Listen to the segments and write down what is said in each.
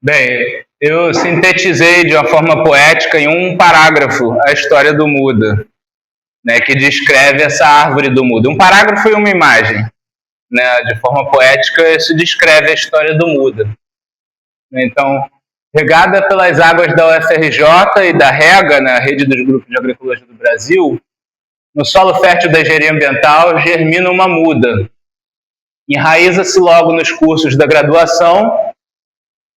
Bem, eu sintetizei de uma forma poética em um parágrafo a história do Muda, né, que descreve essa árvore do Muda. Um parágrafo e uma imagem, né, de forma poética, isso descreve a história do Muda. Então, regada pelas águas da UFRJ e da REGA, né, a Rede dos Grupos de Agroecologia do Brasil, no solo fértil da engenharia ambiental germina uma muda. Enraiza-se logo nos cursos da graduação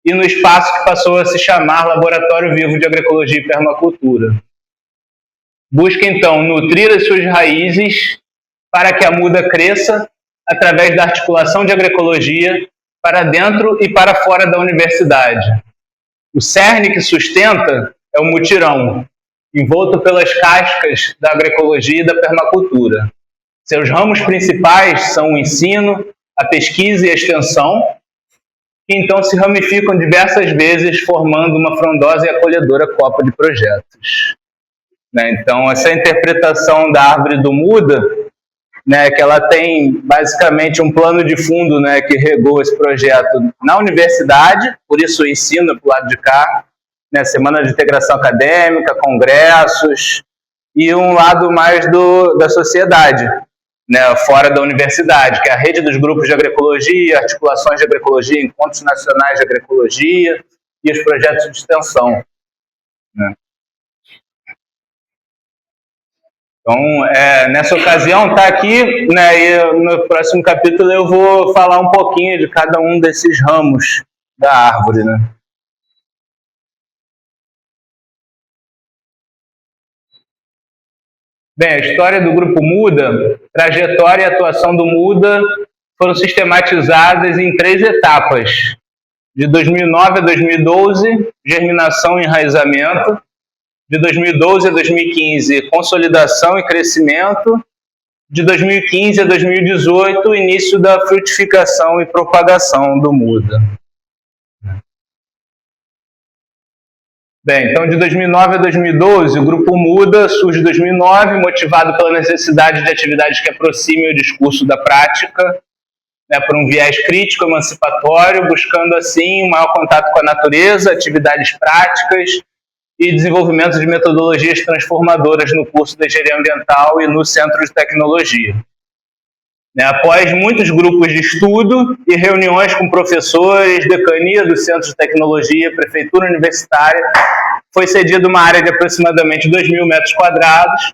e no espaço que passou a se chamar Laboratório Vivo de Agroecologia e Permacultura. Busca, então, nutrir as suas raízes para que a muda cresça através da articulação de agroecologia para dentro e para fora da universidade. O cerne que sustenta é o mutirão, envolto pelas cascas da agroecologia e da permacultura. Seus ramos principais são o ensino, a pesquisa e a extensão, que então se ramificam diversas vezes, formando uma frondosa e acolhedora copa de projetos. Então, essa interpretação da árvore do Muda, que ela tem basicamente um plano de fundo, que regou esse projeto na universidade, por isso o ensino para o lado de cá, semana de integração acadêmica, congressos, e um lado mais da sociedade, fora da universidade, que é a rede dos grupos de agroecologia, articulações de agroecologia, encontros nacionais de agroecologia e os projetos de extensão. Então, nessa ocasião, está aqui, e no próximo capítulo eu vou falar um pouquinho de cada um desses ramos da árvore. Bem, a história do Grupo Muda, trajetória e atuação do Muda foram sistematizadas em 3 etapas. De 2009 a 2012, germinação e enraizamento. De 2012 a 2015, consolidação e crescimento. De 2015 a 2018, início da frutificação e propagação do Muda. Bem, então de 2009 a 2012, o Grupo Muda surge em 2009, motivado pela necessidade de atividades que aproximem o discurso da prática, por um viés crítico, emancipatório, buscando assim um maior contato com a natureza, atividades práticas e desenvolvimento de metodologias transformadoras no curso de engenharia ambiental e no centro de tecnologia. Após muitos grupos de estudo e reuniões com professores, decania do Centro de Tecnologia, prefeitura universitária, foi cedida uma área de aproximadamente 2.000 metros quadrados.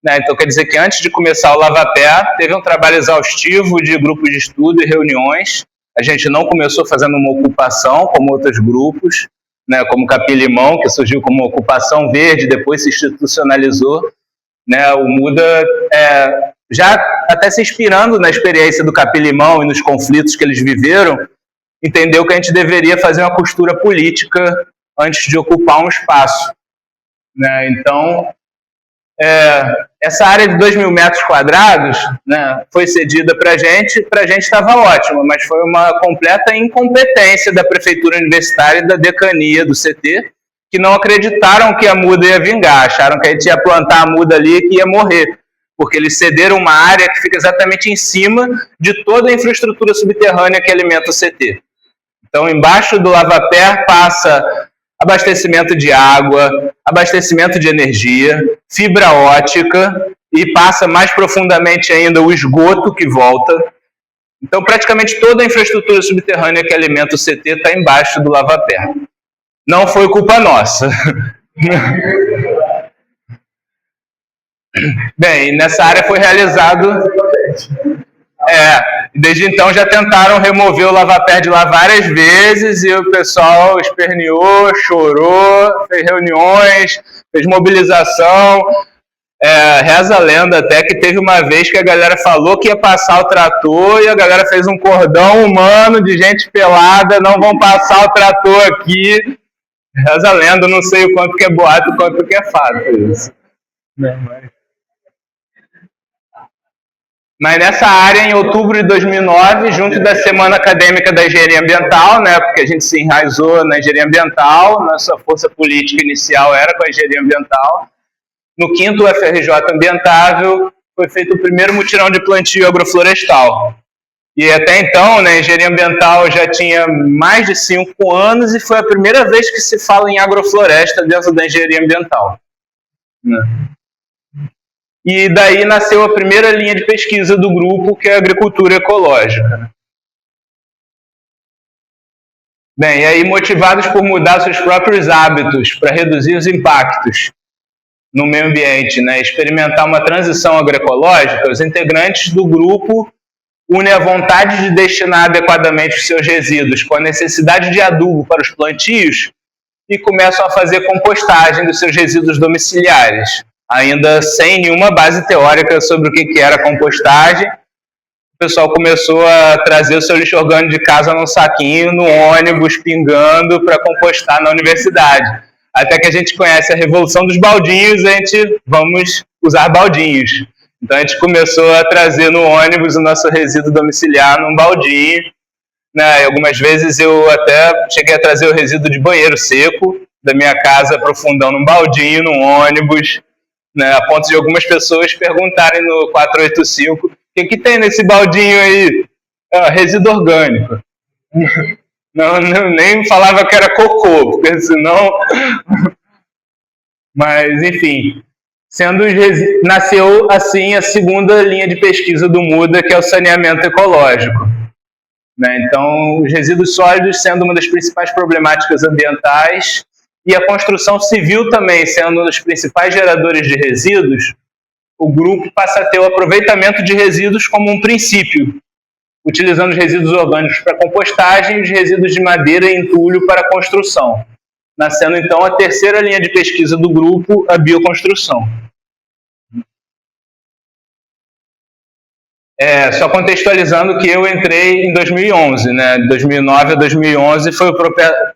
Então, quer dizer que antes de começar o Lavapé, teve um trabalho exaustivo de grupos de estudo e reuniões. A gente não começou fazendo uma ocupação, como outros grupos, como Capim-Limão, que surgiu como uma ocupação verde, depois se institucionalizou. O Muda, já até se inspirando na experiência do Capim-Limão e nos conflitos que eles viveram, entendeu que a gente deveria fazer uma costura política antes de ocupar um espaço. Então, essa área de 2.000 metros quadrados foi cedida para a gente estava ótima, mas foi uma completa incompetência da prefeitura universitária e da decania do CT, que não acreditaram que a muda ia vingar, acharam que a gente ia plantar a muda ali e que ia morrer, porque eles cederam uma área que fica exatamente em cima de toda a infraestrutura subterrânea que alimenta o CT. Então, embaixo do Lavapé passa abastecimento de água, abastecimento de energia, fibra ótica e passa mais profundamente ainda o esgoto que volta. Então, praticamente toda a infraestrutura subterrânea que alimenta o CT está embaixo do Lavapé. Não foi culpa nossa. Bem, nessa área foi realizado... desde então já tentaram remover o Lavapé de lá várias vezes e o pessoal esperneou, chorou, fez reuniões, fez mobilização. Reza a lenda até que teve uma vez que a galera falou que ia passar o trator e a galera fez um cordão humano de gente pelada, não vão passar o trator aqui. Reza a lenda, não sei o quanto que é boato e o quanto que é fato isso. Mas nessa área, em outubro de 2009, junto da Semana Acadêmica da Engenharia Ambiental, porque a gente se enraizou na engenharia ambiental, nossa força política inicial era com a engenharia ambiental, no 5º UFRJ Ambientável, foi feito o primeiro mutirão de plantio agroflorestal. E até então, né, a engenharia ambiental já tinha mais de 5 anos e foi a primeira vez que se fala em agrofloresta dentro da engenharia ambiental, né? E daí nasceu a primeira linha de pesquisa do grupo, que é a agricultura ecológica. Bem, e aí motivados por mudar seus próprios hábitos para reduzir os impactos no meio ambiente, né, experimentar uma transição agroecológica, os integrantes do grupo unem a vontade de destinar adequadamente os seus resíduos com a necessidade de adubo para os plantios e começam a fazer compostagem dos seus resíduos domiciliares, ainda sem nenhuma base teórica sobre o que era compostagem. O pessoal começou a trazer o seu lixo orgânico de casa num saquinho, no ônibus, pingando para compostar na universidade. Até que a gente conhece a revolução dos baldinhos, a gente vamos usar baldinhos. Então a gente começou a trazer no ônibus o nosso resíduo domiciliar num baldinho, né? E algumas vezes eu até cheguei a trazer o resíduo de banheiro seco da minha casa para o fundão num baldinho, num ônibus, né? A ponto de algumas pessoas perguntarem no 485: o que tem nesse baldinho aí? Resíduo orgânico. Não, nem falava que era cocô, porque senão... Mas, enfim... Nasceu assim a segunda linha de pesquisa do MUDA, que é o saneamento ecológico, né? Então, os resíduos sólidos sendo uma das principais problemáticas ambientais e a construção civil também sendo um dos principais geradores de resíduos, o grupo passa a ter o aproveitamento de resíduos como um princípio, utilizando os resíduos orgânicos para compostagem e os resíduos de madeira e entulho para construção, nascendo então a terceira linha de pesquisa do grupo, a bioconstrução. Só contextualizando que eu entrei em 2011, né? De 2009 a 2011 foi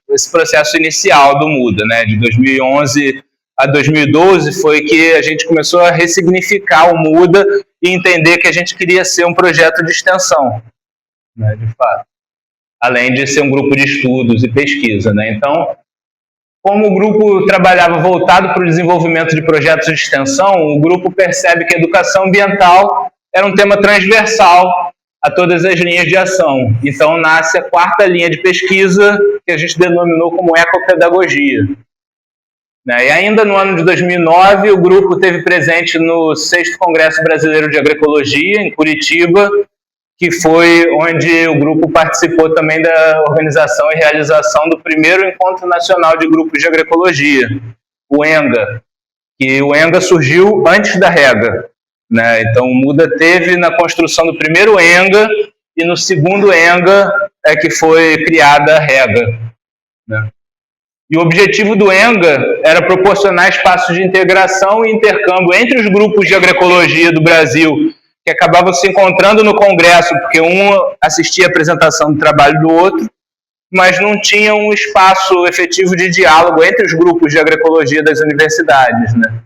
esse processo inicial do MUDA, né? De 2011 a 2012 foi que a gente começou a ressignificar o MUDA e entender que a gente queria ser um projeto de extensão, né? De fato, além de ser um grupo de estudos e pesquisa, né? Então, como o grupo trabalhava voltado para o desenvolvimento de projetos de extensão, o grupo percebe que a educação ambiental era um tema transversal a todas as linhas de ação. Então, nasce a quarta linha de pesquisa, que a gente denominou como ecopedagogia. E ainda no ano de 2009, o grupo esteve presente no 6º Congresso Brasileiro de Agroecologia, em Curitiba, que foi onde o grupo participou também da organização e realização do primeiro Encontro Nacional de Grupos de Agroecologia, o ENGA, que o ENGA surgiu antes da REGA, né? Então o MUDA teve na construção do primeiro ENGA e no segundo ENGA é que foi criada a REGA, né? E o objetivo do ENGA era proporcionar espaços de integração e intercâmbio entre os grupos de agroecologia do Brasil, que acabavam se encontrando no congresso, porque um assistia a apresentação do trabalho do outro, mas não tinha um espaço efetivo de diálogo entre os grupos de agroecologia das universidades, né?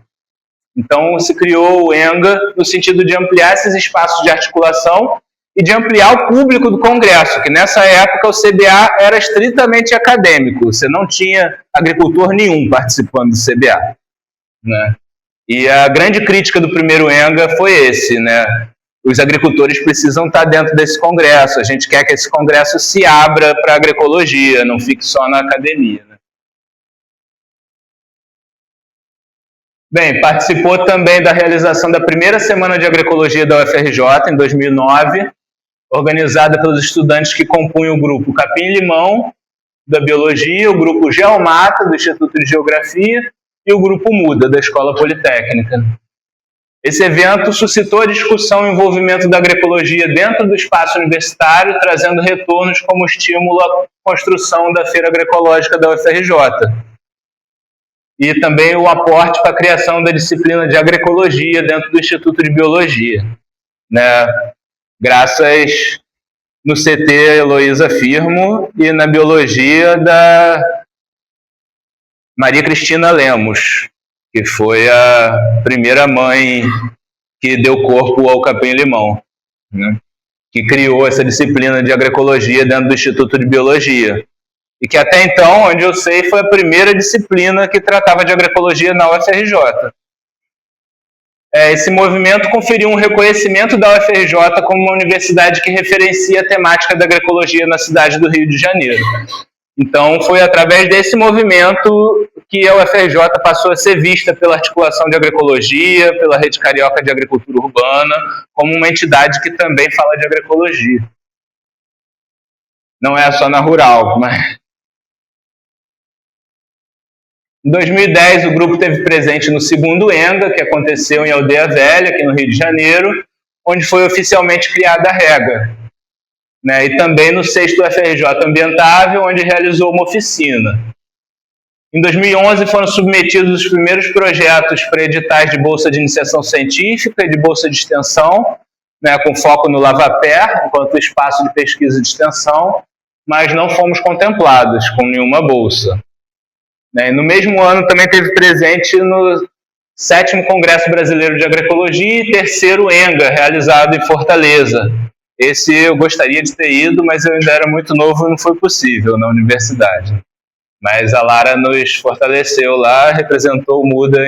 Então se criou o ENGA no sentido de ampliar esses espaços de articulação e de ampliar o público do congresso, que nessa época o CBA era estritamente acadêmico, você não tinha agricultor nenhum participando do CBA, né? E a grande crítica do primeiro ENGA foi esse, né? Os agricultores precisam estar dentro desse congresso, a gente quer que esse congresso se abra para a agroecologia, não fique só na academia, né? Bem, participou também da realização da primeira Semana de Agroecologia da UFRJ, em 2009, organizada pelos estudantes que compunham o grupo Capim-Limão, da Biologia, o grupo Geomata, do Instituto de Geografia, e o grupo MUDA, da Escola Politécnica. Esse evento suscitou a discussão e o envolvimento da agroecologia dentro do espaço universitário, trazendo retornos como estímulo à construção da Feira Agroecológica da UFRJ. E também o aporte para a criação da disciplina de agroecologia dentro do Instituto de Biologia, né? Graças no CT Heloísa Firmo e na Biologia da Maria Cristina Lemos, que foi a primeira mãe que deu corpo ao capim-limão, né? Que criou essa disciplina de agroecologia dentro do Instituto de Biologia. E que até então, onde eu sei, foi a primeira disciplina que tratava de agroecologia na UFRJ. Esse movimento conferiu um reconhecimento da UFRJ como uma universidade que referencia a temática da agroecologia na cidade do Rio de Janeiro. Então, foi através desse movimento que a UFRJ passou a ser vista pela Articulação de Agroecologia, pela Rede Carioca de Agricultura Urbana, como uma entidade que também fala de agroecologia. Não é só na rural, mas... Em 2010, o grupo esteve presente no segundo ENGA, que aconteceu em Aldeia Velha, aqui no Rio de Janeiro, onde foi oficialmente criada a rega. Né? E também no 6º UFRJ Ambientável, onde realizou uma oficina. Em 2011, foram submetidos os primeiros projetos para editais de bolsa de iniciação científica e de bolsa de extensão, né, com foco no Lavapé, enquanto espaço de pesquisa e de extensão, mas não fomos contemplados com nenhuma bolsa. No mesmo ano, também esteve presente no 7º Congresso Brasileiro de Agroecologia e 3º ENGA, realizado em Fortaleza. Esse eu gostaria de ter ido, mas eu ainda era muito novo e não foi possível na universidade. Mas a Lara nos fortaleceu lá, representou o MUDA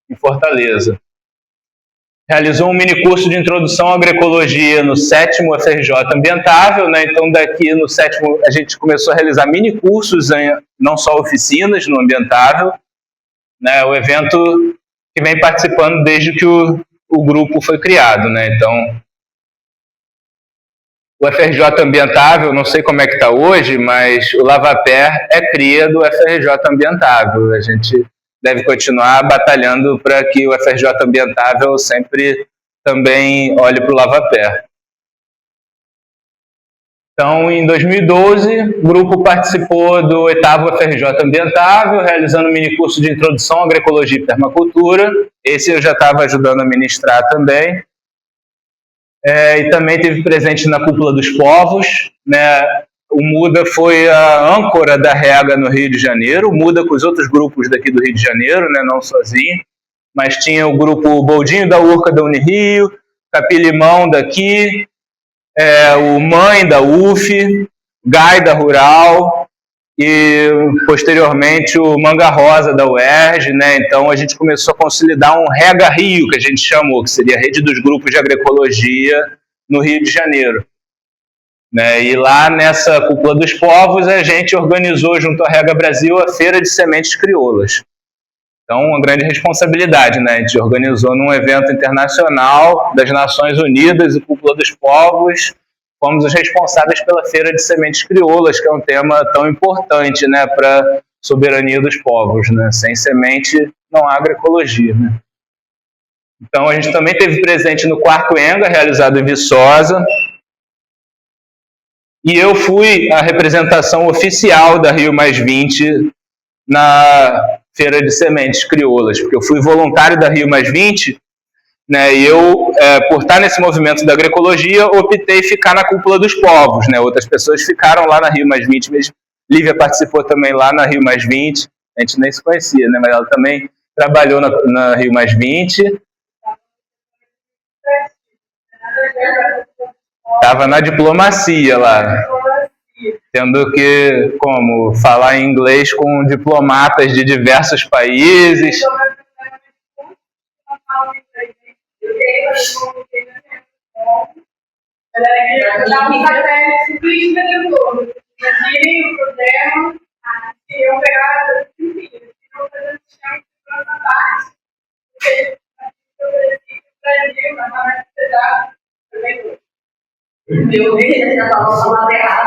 em Fortaleza. Realizou um minicurso de introdução à agroecologia no 7º UFRJ Ambientável, né? Então daqui no 7º a gente começou a realizar minicursos, não só oficinas no Ambientável, né? O evento que vem participando desde que o grupo foi criado, né? Então o UFRJ Ambientável, não sei como é que está hoje, mas o Lavapé é cria do UFRJ Ambientável. A gente deve continuar batalhando para que o UFRJ Ambientável sempre também olhe para o Lavapé. Então, em 2012, o grupo participou do 8º UFRJ Ambientável, realizando um minicurso de introdução à agroecologia e permacultura. Esse eu já estava ajudando a ministrar também. E também esteve presente na Cúpula dos Povos, né? O MUDA foi a âncora da rega no Rio de Janeiro, o MUDA com os outros grupos daqui do Rio de Janeiro, né? Não sozinho, mas tinha o grupo Boldinho da Urca da Unirio, Capilimão daqui, o Mãe da UF, Gai da Rural e posteriormente o Manga Rosa da UERJ, né? Então a gente começou a consolidar um Rega Rio, que a gente chamou, que seria a rede dos grupos de agroecologia no Rio de Janeiro. Né? E lá nessa Cúpula dos Povos a gente organizou junto à Rega Brasil a Feira de Sementes Crioulas. Então uma grande responsabilidade, né? A gente organizou num evento internacional das Nações Unidas e Cúpula dos Povos. Fomos os responsáveis pela Feira de Sementes Crioulas, que é um tema tão importante, né, para a soberania dos povos. Né? Sem semente não há agroecologia. Né? Então a gente também esteve presente no 4º ENGA, realizado em Viçosa. E eu fui a representação oficial da Rio+20 na Feira de Sementes Crioulas, porque eu fui voluntário da Rio+20, né, e eu, por estar nesse movimento da agroecologia, optei ficar na Cúpula dos Povos. Né, outras pessoas ficaram lá na Rio+20, mesmo. Lívia participou também lá na Rio+20, a gente nem se conhecia, né, mas ela também trabalhou na Rio+20. Estava na diplomacia lá, tendo que falar inglês com diplomatas de diversos países.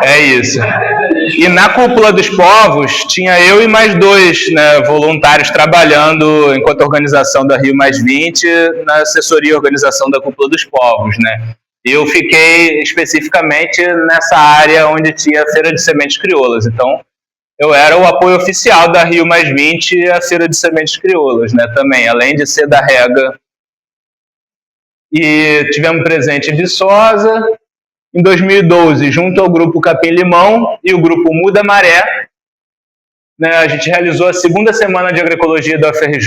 É isso. E na Cúpula dos Povos tinha eu e mais 2, né, voluntários trabalhando enquanto organização da Rio+20 na assessoria e organização da Cúpula dos Povos, né? E eu fiquei especificamente nessa área onde tinha a Feira de Sementes Crioulas. Então, eu era o apoio oficial da Rio+20 à Feira de Sementes Crioulas, né, também, além de ser da rega. E tivemos presente em Viçosa. Em 2012, junto ao grupo Capim Limão e o grupo Muda Maré, né, a gente realizou a 2ª Semana de Agroecologia da UFRJ,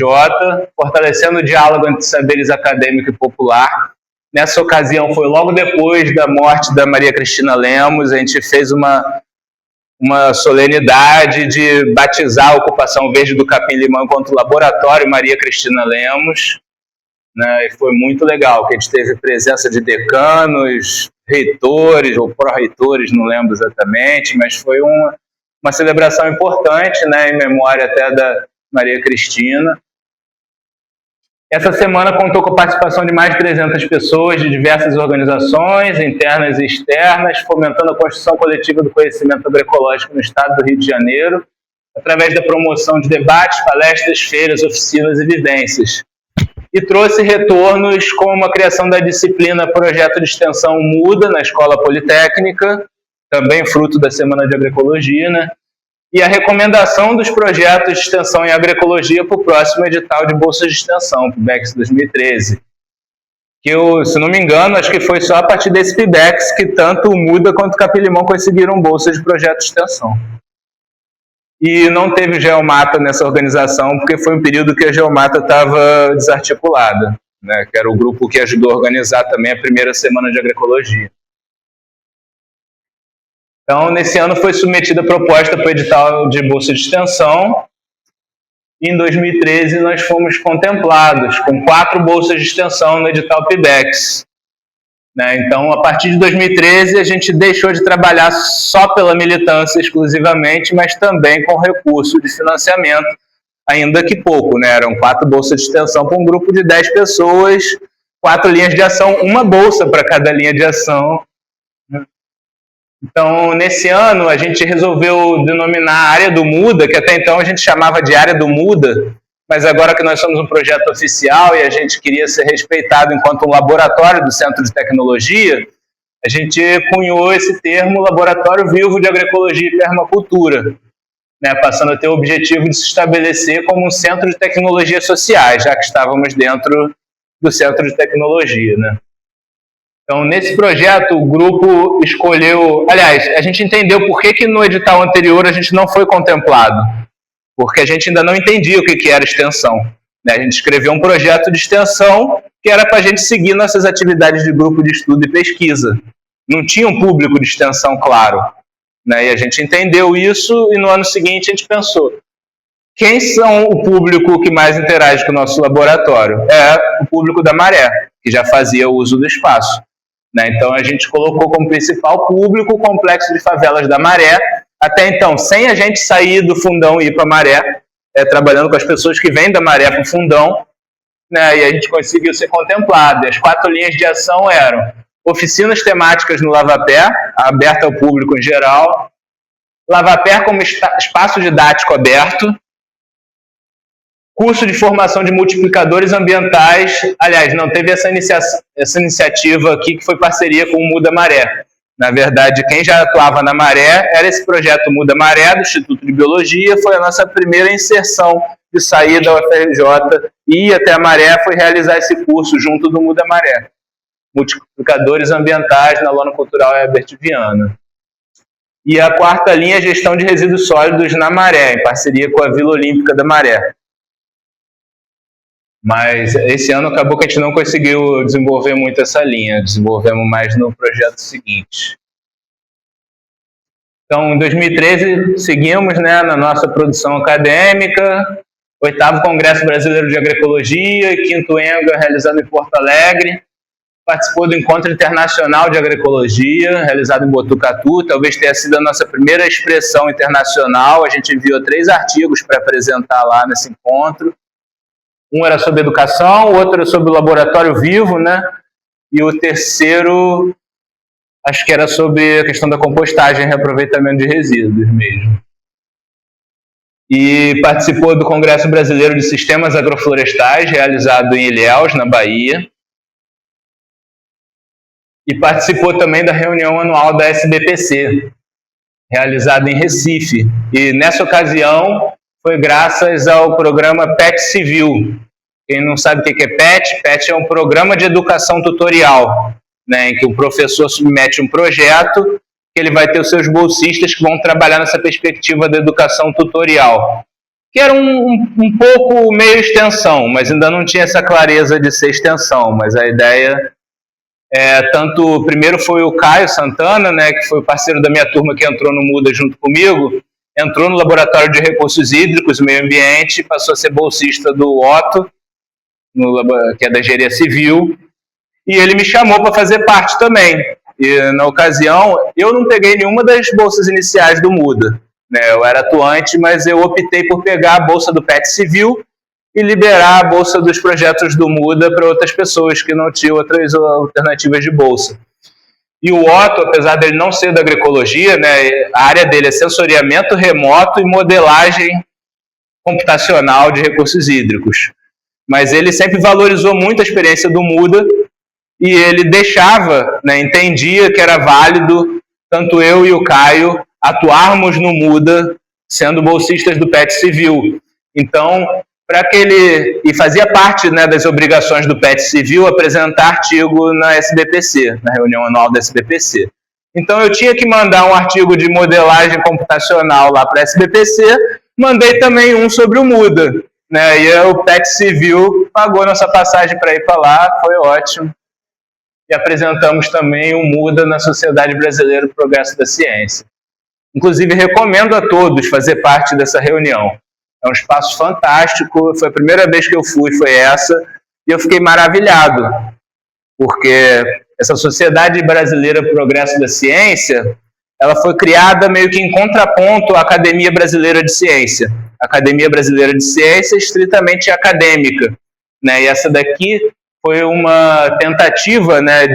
fortalecendo o diálogo entre saberes acadêmico e popular. Nessa ocasião foi logo depois da morte da Maria Cristina Lemos. A gente fez uma solenidade de batizar a ocupação verde do Capim Limão enquanto laboratório Maria Cristina Lemos. né, e foi muito legal, que a gente teve presença de decanos, reitores ou pró-reitores, não lembro exatamente, mas foi uma celebração importante, né, em memória até da Maria Cristina. Essa semana contou com a participação de mais de 300 pessoas de diversas organizações, internas e externas, fomentando a construção coletiva do conhecimento agroecológico no estado do Rio de Janeiro, através da promoção de debates, palestras, feiras, oficinas e vivências. E trouxe retornos como a criação da disciplina Projeto de Extensão Muda na Escola Politécnica, também fruto da Semana de Agroecologia, né? E a recomendação dos projetos de extensão em agroecologia para o próximo edital de bolsas de extensão, PIBEX 2013. Que eu, se não me engano, acho que foi só a partir desse PIBEX que tanto o Muda quanto o Capilimão conseguiram bolsas de projeto de extensão. E não teve Geomata nessa organização, porque foi um período que a Geomata estava desarticulada, né, que era o grupo que ajudou a organizar também a primeira Semana de Agroecologia. Então, nesse ano foi submetida a proposta para o edital de bolsa de extensão. Em 2013, nós fomos contemplados com 4 bolsas de extensão no edital PIBEX. Né? Então, a partir de 2013, a gente deixou de trabalhar só pela militância exclusivamente, mas também com recurso de financiamento, ainda que pouco. Né? Eram 4 bolsas de extensão para um grupo de 10 pessoas, 4 linhas de ação, uma bolsa para cada linha de ação. Então, nesse ano, a gente resolveu denominar a área do Muda, que até então a gente chamava de área do Muda, mas agora que nós somos um projeto oficial e a gente queria ser respeitado enquanto um laboratório do Centro de Tecnologia, a gente cunhou esse termo Laboratório Vivo de Agroecologia e Permacultura, né, passando a ter o objetivo de se estabelecer como um centro de tecnologias sociais, já que estávamos dentro do Centro de Tecnologia, né. Então, nesse projeto, o grupo escolheu... Aliás, a gente entendeu por que no edital anterior a gente não foi contemplado. Porque a gente ainda não entendia o que era extensão. A gente escreveu um projeto de extensão que era para a gente seguir nossas atividades de grupo de estudo e pesquisa. Não tinha um público de extensão claro. E a gente entendeu isso e no ano seguinte a gente pensou: quem são o público que mais interage com o nosso laboratório? É o público da Maré, que já fazia uso do espaço. Então, a gente colocou como principal público o Complexo de Favelas da Maré, até então, sem a gente sair do Fundão e ir para a Maré, trabalhando com as pessoas que vêm da Maré para o Fundão, né, e a gente conseguiu ser contemplado. E as 4 linhas de ação eram oficinas temáticas no Lavapé, aberta ao público em geral, Lavapé como espaço didático aberto, curso de formação de multiplicadores ambientais. Aliás, não teve essa iniciativa aqui, que foi parceria com o Muda Maré. Na verdade, quem já atuava na Maré era esse projeto Muda Maré, do Instituto de Biologia. Foi a nossa primeira inserção de sair da UFRJ e ir até a Maré, foi realizar esse curso junto do Muda Maré. Multiplicadores ambientais na Lona Cultural Herbert Viana. E a 4ª linha é gestão de resíduos sólidos na Maré, em parceria com a Vila Olímpica da Maré. Mas esse ano acabou que a gente não conseguiu desenvolver muito essa linha, desenvolvemos mais no projeto seguinte. Então, em 2013, seguimos, né, na nossa produção acadêmica, 8º Congresso Brasileiro de Agroecologia, 5º ENGA, realizado em Porto Alegre, participou do Encontro Internacional de Agroecologia, realizado em Botucatu, talvez tenha sido a nossa primeira expressão internacional. A gente enviou 3 artigos para apresentar lá nesse encontro. Um era sobre educação, o outro era sobre o laboratório vivo, né? E o terceiro, acho que era sobre a questão da compostagem e reaproveitamento de resíduos mesmo. E participou do Congresso Brasileiro de Sistemas Agroflorestais, realizado em Ilhéus, na Bahia. E participou também da reunião anual da SBPC, realizada em Recife. E nessa ocasião foi graças ao programa PET Civil. Quem não sabe o que é PET, PET é um programa de educação tutorial, né, em que o professor submete um projeto, que ele vai ter os seus bolsistas que vão trabalhar nessa perspectiva da educação tutorial, que era um pouco meio extensão, mas ainda não tinha essa clareza de ser extensão. Mas a ideia primeiro foi o Caio Santana, né, que foi o parceiro da minha turma que entrou no Muda junto comigo, entrou no Laboratório de Recursos Hídricos e Meio Ambiente, passou a ser bolsista do Otto, que é da engenharia civil, e ele me chamou para fazer parte também. E na ocasião, eu não peguei nenhuma das bolsas iniciais do MUDA, né? Eu era atuante, mas eu optei por pegar a bolsa do PET Civil e liberar a bolsa dos projetos do MUDA para outras pessoas que não tinham outras alternativas de bolsa. E o Otto, apesar dele não ser da agroecologia, né, a área dele é sensoriamento remoto e modelagem computacional de recursos hídricos. Mas ele sempre valorizou muito a experiência do MUDA e ele deixava, né, entendia que era válido tanto eu e o Caio atuarmos no MUDA sendo bolsistas do PET Civil. Então, para que ele... E fazia parte, né, das obrigações do PET Civil apresentar artigo na SBPC, na reunião anual da SBPC. Então, eu tinha que mandar um artigo de modelagem computacional lá para a SBPC, mandei também um sobre o MUDA, né, e o PET Civil pagou nossa passagem para ir para lá, foi ótimo. E apresentamos também o MUDA na Sociedade Brasileira do Progresso da Ciência. Inclusive, recomendo a todos fazer parte dessa reunião. É um espaço fantástico, foi a primeira vez que eu fui, foi essa, e eu fiquei maravilhado, porque essa Sociedade Brasileira do Progresso da Ciência, ela foi criada meio que em contraponto à Academia Brasileira de Ciência. A Academia Brasileira de Ciência é estritamente acadêmica, né? E essa daqui foi uma tentativa, né,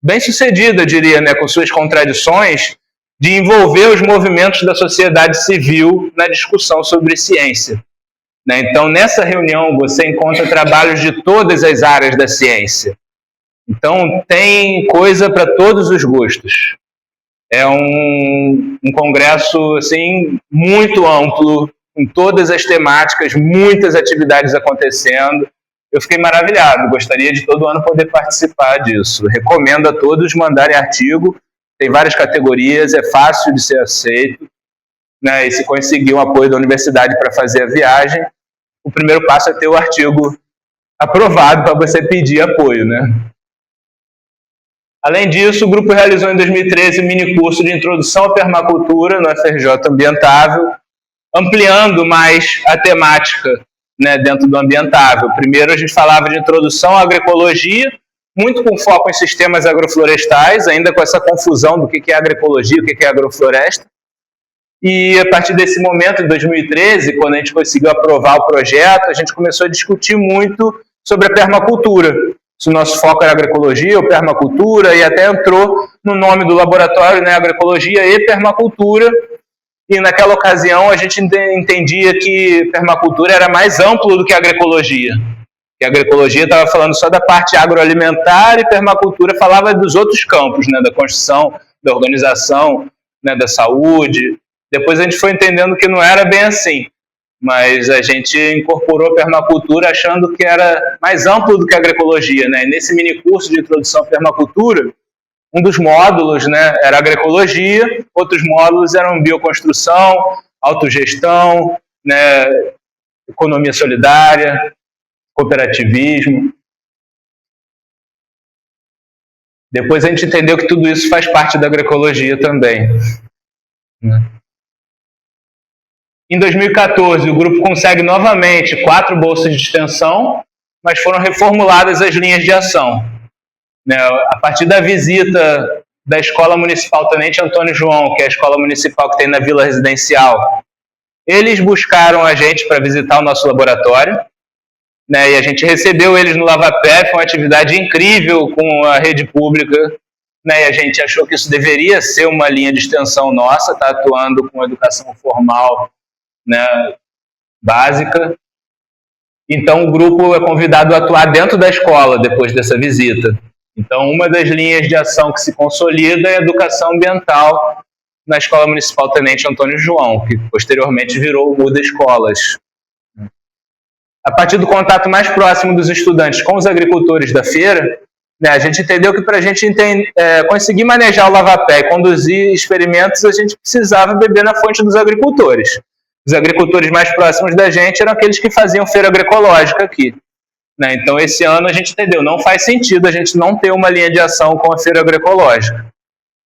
bem-sucedida, eu diria, né, com suas contradições, de envolver os movimentos da sociedade civil na discussão sobre ciência. Né? Então, nessa reunião, você encontra trabalhos de todas as áreas da ciência. Então, tem coisa para todos os gostos. É um congresso assim, muito amplo, com todas as temáticas, muitas atividades acontecendo. Eu fiquei maravilhado, gostaria de todo ano poder participar disso. Recomendo a todos mandarem artigo, tem várias categorias, é fácil de ser aceito, né? E se conseguir um apoio da universidade para fazer a viagem, o primeiro passo é ter o artigo aprovado para você pedir apoio, né? Além disso, o grupo realizou em 2013 um mini-curso de introdução à permacultura no FRJ Ambientável, ampliando mais a temática, né, dentro do ambientável. Primeiro a gente falava de introdução à agroecologia, muito com foco em sistemas agroflorestais, ainda com essa confusão do que é agroecologia, o que é agrofloresta. E a partir desse momento, em 2013, quando a gente conseguiu aprovar o projeto, a gente começou a discutir muito sobre a permacultura. Se o nosso foco era agroecologia ou permacultura, e até entrou no nome do laboratório, né, agroecologia e permacultura. E naquela ocasião a gente entendia que permacultura era mais amplo do que a agroecologia. Que a agroecologia estava falando só da parte agroalimentar e permacultura falava dos outros campos, né, da construção, da organização, né, da saúde. Depois a gente foi entendendo que não era bem assim, mas a gente incorporou a permacultura achando que era mais amplo do que a agroecologia, né? Nesse mini curso de introdução à permacultura, um dos módulos, né, era agroecologia, outros módulos eram bioconstrução, autogestão, né, economia solidária, cooperativismo. Depois a gente entendeu que tudo isso faz parte da agroecologia também. Em 2014, o grupo consegue novamente 4 bolsas de extensão, mas foram reformuladas as linhas de ação. A partir da visita da Escola Municipal Tenente Antônio João, que é a escola municipal que tem na Vila Residencial, eles buscaram a gente para visitar o nosso laboratório, né, e a gente recebeu eles no Lavapé, foi uma atividade incrível com a rede pública, né, e a gente achou que isso deveria ser uma linha de extensão nossa, tá atuando com educação formal, né, básica. Então o grupo é convidado a atuar dentro da escola depois dessa visita. Então uma das linhas de ação que se consolida é a educação ambiental na Escola Municipal Tenente Antônio João, que posteriormente virou o MUDA Escolas. A partir do contato mais próximo dos estudantes com os agricultores da feira, né, a gente entendeu que para a gente conseguir manejar o Lavapé e conduzir experimentos, a gente precisava beber na fonte dos agricultores. Os agricultores mais próximos da gente eram aqueles que faziam feira agroecológica aqui. Né? Então, esse ano a gente entendeu, não faz sentido a gente não ter uma linha de ação com a feira agroecológica.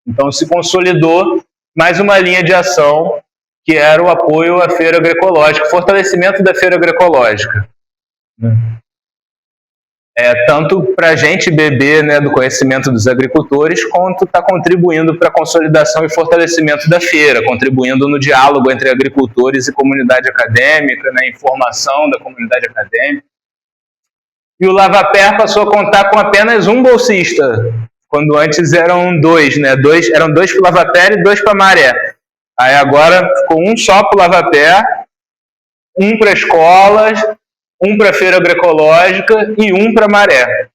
Então, se consolidou mais uma linha de ação, que era o apoio à feira agroecológica, fortalecimento da feira agroecológica. tanto para a gente beber, né, do conhecimento dos agricultores, quanto está contribuindo para a consolidação e fortalecimento da feira, contribuindo no diálogo entre agricultores e comunidade acadêmica, na informação da comunidade acadêmica. E o Lavaper passou a contar com apenas um bolsista, quando antes eram dois, né? Eram dois para o Lavaper e dois para a Maré. Aí agora ficou um só para o Lavaper, um para escolas, um para a feira agroecológica e um para a Maré.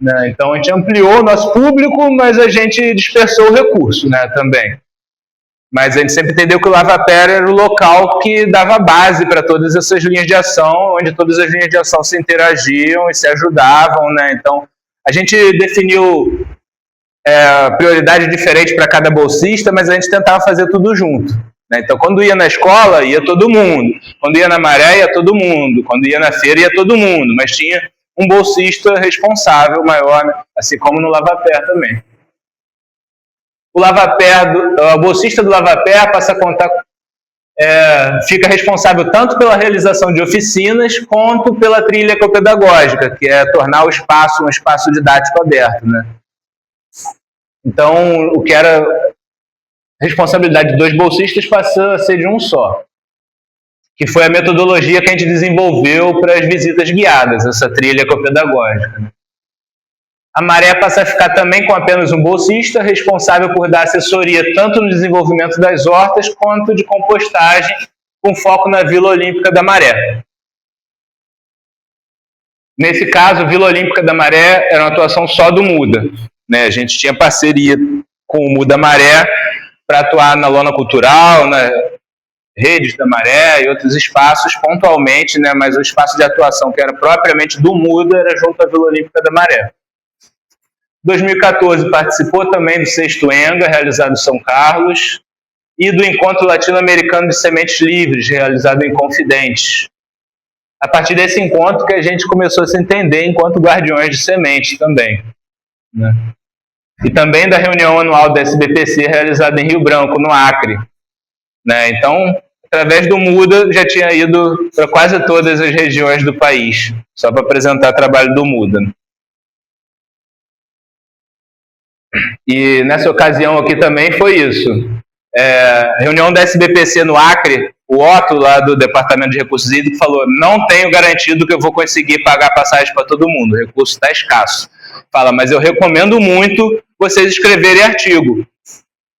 Né? Então a gente ampliou o nosso público, mas a gente dispersou o recurso, né, também. Mas a gente sempre entendeu que o Lavaper era o local que dava base para todas essas linhas de ação, onde todas as linhas de ação se interagiam e se ajudavam, né? Então, a gente definiu prioridade diferente para cada bolsista, mas a gente tentava fazer tudo junto. Né? Então, quando ia na escola, ia todo mundo. Quando ia na Maré, ia todo mundo. Quando ia na feira, ia todo mundo. Mas tinha um bolsista responsável maior, né? Assim como no Lavaper também. O bolsista do Lavaper passa a contar, fica responsável tanto pela realização de oficinas quanto pela trilha ecopedagógica, que é tornar o espaço um espaço didático aberto, né? Então, o que era responsabilidade de dois bolsistas passou a ser de um só, que foi a metodologia que a gente desenvolveu para as visitas guiadas, essa trilha ecopedagógica, né? A Maré passa a ficar também com apenas um bolsista, responsável por dar assessoria tanto no desenvolvimento das hortas quanto de compostagem, com foco na Vila Olímpica da Maré. Nesse caso, a Vila Olímpica da Maré era uma atuação só do MUDA, né? A gente tinha parceria com o MUDA Maré para atuar na lona cultural, na redes da Maré e outros espaços pontualmente, né? Mas o espaço de atuação que era propriamente do MUDA era junto à Vila Olímpica da Maré. Em 2014 participou também do 6º ENGA, realizado em São Carlos, e do Encontro Latino-Americano de Sementes Livres, realizado em Confidentes. A partir desse encontro que a gente começou a se entender enquanto guardiões de sementes também, né? E também da reunião anual da SBPC, realizada em Rio Branco, no Acre, né? Então, através do MUDA, já tinha ido para quase todas as regiões do país, só para apresentar o trabalho do MUDA. E nessa ocasião aqui também foi isso. Reunião da SBPC no Acre, o Otto, lá do Departamento de Recursos Hídricos, falou: não tenho garantido que eu vou conseguir pagar passagem para todo mundo, o recurso está escasso. Fala, mas eu recomendo muito vocês escreverem artigo.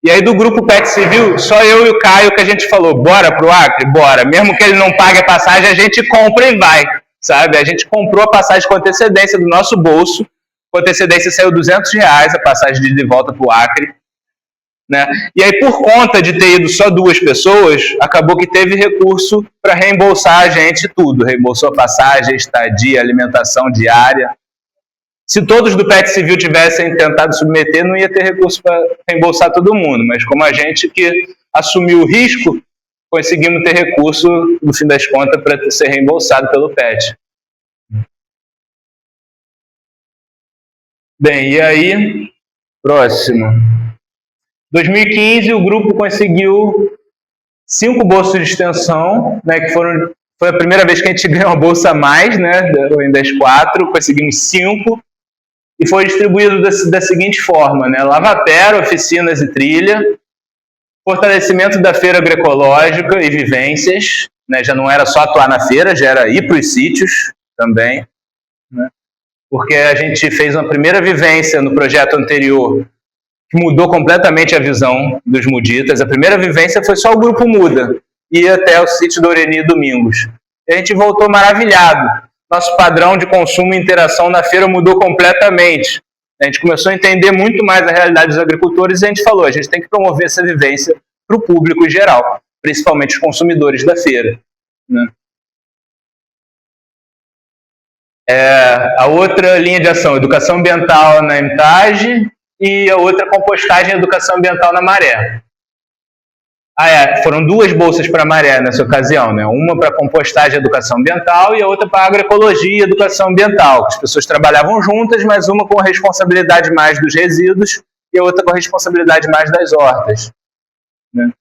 E aí do grupo PET Civil, só eu e o Caio que a gente falou: bora pro Acre? Bora. Mesmo que ele não pague a passagem, a gente compra e vai, sabe? A gente comprou a passagem com antecedência do nosso bolso. Com antecedência saiu R$200 a passagem de ida e volta para o Acre, né? E aí, por conta de ter ido só 2 pessoas, acabou que teve recurso para reembolsar a gente tudo. Reembolsou a passagem, estadia, alimentação diária. Se todos do PET Civil tivessem tentado submeter, não ia ter recurso para reembolsar todo mundo. Mas como a gente que assumiu o risco, conseguimos ter recurso, no fim das contas, para ser reembolsado pelo PET. Bem, e aí, próximo. 2015, o grupo conseguiu 5 bolsas de extensão, né, que foi a primeira vez que a gente ganhou uma bolsa a mais, né, das 4, conseguimos 5, e foi distribuído da seguinte forma, né, Lavaper, oficinas e trilha, fortalecimento da feira agroecológica e vivências, né, já não era só atuar na feira, já era ir para os sítios também, né, porque a gente fez uma primeira vivência no projeto anterior que mudou completamente a visão dos muditas. A primeira vivência foi só o grupo Muda, ir até o sítio do Oreni Domingos. E a gente voltou maravilhado. Nosso padrão de consumo e interação na feira mudou completamente. A gente começou a entender muito mais a realidade dos agricultores e a gente falou: a gente tem que promover essa vivência para o público em geral, principalmente os consumidores da feira, né? A outra linha de ação, educação ambiental na Emtage, e a outra, compostagem e educação ambiental na Maré. Foram 2 bolsas para a Maré nessa ocasião, né? Uma para compostagem e educação ambiental e a outra para agroecologia e educação ambiental. As pessoas trabalhavam juntas, mas uma com a responsabilidade mais dos resíduos e a outra com a responsabilidade mais das hortas, né?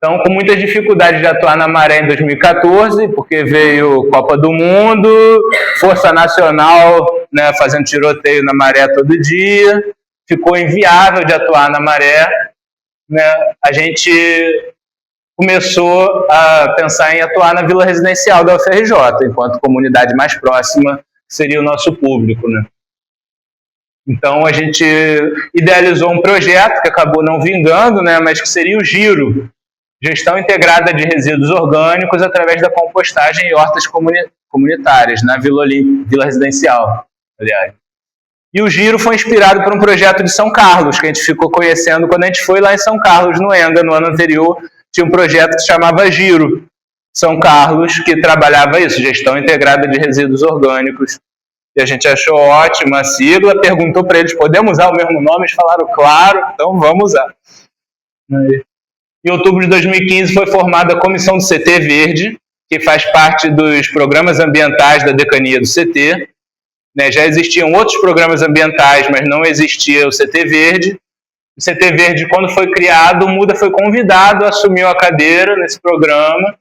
Então, com muitas dificuldades de atuar na Maré em 2014, porque veio Copa do Mundo, Força Nacional né, fazendo tiroteio na Maré todo dia, ficou inviável de atuar na Maré, né, a gente começou a pensar em atuar na vila residencial da UFRJ, enquanto comunidade mais próxima seria o nosso público, né. Então a gente idealizou um projeto que acabou não vingando, né, mas que seria o GIRO, Gestão Integrada de Resíduos Orgânicos através da compostagem e hortas comunitárias, na Vila Residencial, aliás. E o GIRO foi inspirado por um projeto de São Carlos, que a gente ficou conhecendo quando a gente foi lá em São Carlos, no ENGA, no ano anterior, tinha um projeto que se chamava GIRO São Carlos, que trabalhava isso, Gestão Integrada de Resíduos Orgânicos. E a gente achou ótima a sigla, perguntou para eles, podemos usar o mesmo nome? Eles falaram, claro, então vamos usar. Em outubro de 2015 foi formada a Comissão do CT Verde, que faz parte dos programas ambientais da decania do CT. Né, já existiam outros programas ambientais, mas não existia o CT Verde. O CT Verde, quando foi criado, o MUDA foi convidado, assumiu a cadeira nesse programa,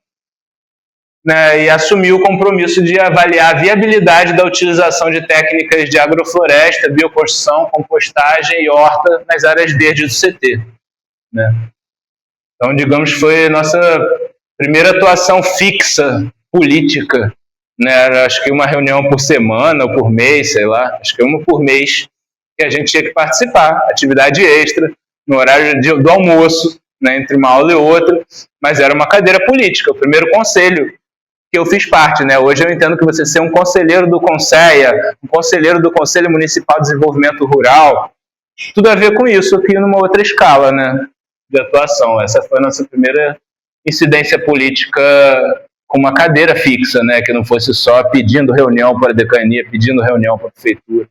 né, e assumiu o compromisso de avaliar a viabilidade da utilização de técnicas de agrofloresta, bioconstrução, compostagem e horta nas áreas verdes do CT. Né. Então, digamos, foi a nossa primeira atuação fixa, política, né? Acho que uma reunião por semana ou por mês, sei lá, acho que uma por mês, que a gente tinha que participar, atividade extra, no horário do almoço, né, entre uma aula e outra, mas era uma cadeira política, o primeiro conselho que eu fiz parte, né? Hoje eu entendo que você ser um conselheiro do CONSEA, um conselheiro do Conselho Municipal de Desenvolvimento Rural, tudo a ver com isso aqui numa outra escala, né, de atuação. Essa foi a nossa primeira incidência política com uma cadeira fixa, né, que não fosse só pedindo reunião para a decania, pedindo reunião para a prefeitura.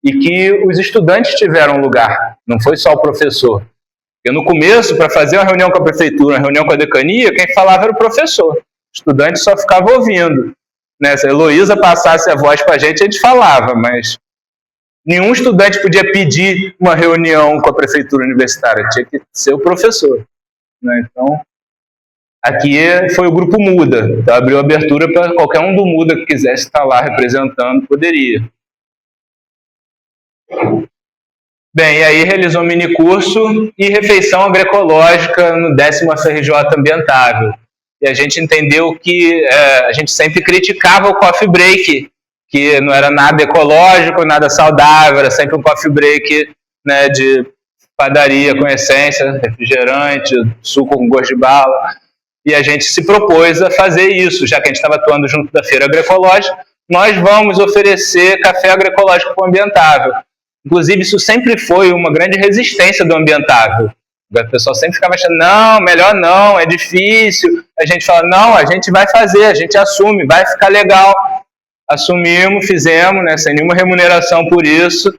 E que os estudantes tiveram lugar, não foi só o professor. Porque no começo, para fazer uma reunião com a prefeitura, uma reunião com a decania, quem falava era o professor. O estudante só ficava ouvindo. Né? Se a Heloísa passasse a voz para a gente falava, mas nenhum estudante podia pedir uma reunião com a prefeitura universitária, tinha que ser o professor. Né? Então, aqui foi o grupo MUDA, então abriu abertura para qualquer um do MUDA que quisesse estar lá representando, poderia. Bem, e aí realizou um minicurso e refeição agroecológica no 10º FRJ Ambientável. E a gente entendeu que a gente sempre criticava o coffee break, que não era nada ecológico, nada saudável, era sempre um coffee break, né, de padaria com essência, refrigerante, suco com gosto de bala. E a gente se propôs a fazer isso, já que a gente estava atuando junto da Feira Agroecológica, nós vamos oferecer café agroecológico para o Ambientável. Inclusive, isso sempre foi uma grande resistência do Ambientável. O pessoal sempre ficava achando, não, melhor não, é difícil. A gente fala, não, a gente vai fazer, a gente assume, vai ficar legal. Assumimos, fizemos, né, sem nenhuma remuneração por isso,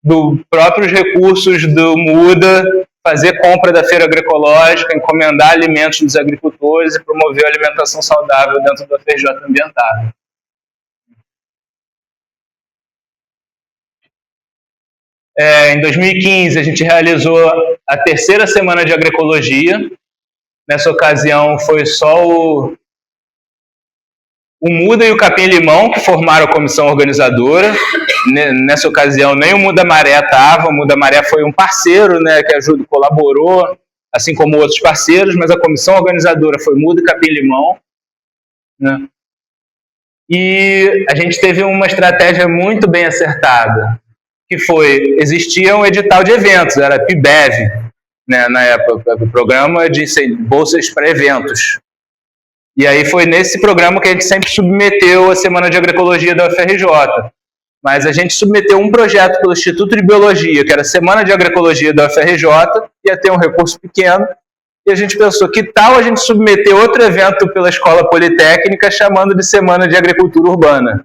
dos próprios recursos do MUDA, fazer compra da feira agroecológica, encomendar alimentos dos agricultores e promover a alimentação saudável dentro da FRJ Ambientável. Em 2015, a gente realizou a 3ª Semana de Agroecologia. Nessa ocasião, foi só o MUDA e o Capim Limão que formaram a comissão organizadora. Nessa ocasião, nem o MUDA Maré estava. O MUDA Maré foi um parceiro, né, que colaborou, assim como outros parceiros, mas a comissão organizadora foi MUDA e Capim Limão. Né? E a gente teve uma estratégia muito bem acertada, que foi, existia um edital de eventos, era PIBEV, né, na época, o programa de bolsas para eventos. E aí foi nesse programa que a gente sempre submeteu a Semana de Agroecologia da UFRJ. Mas a gente submeteu um projeto pelo Instituto de Biologia, que era a Semana de Agroecologia da UFRJ, ia ter um recurso pequeno, e a gente pensou, que tal a gente submeter outro evento pela Escola Politécnica, chamando de Semana de Agricultura Urbana.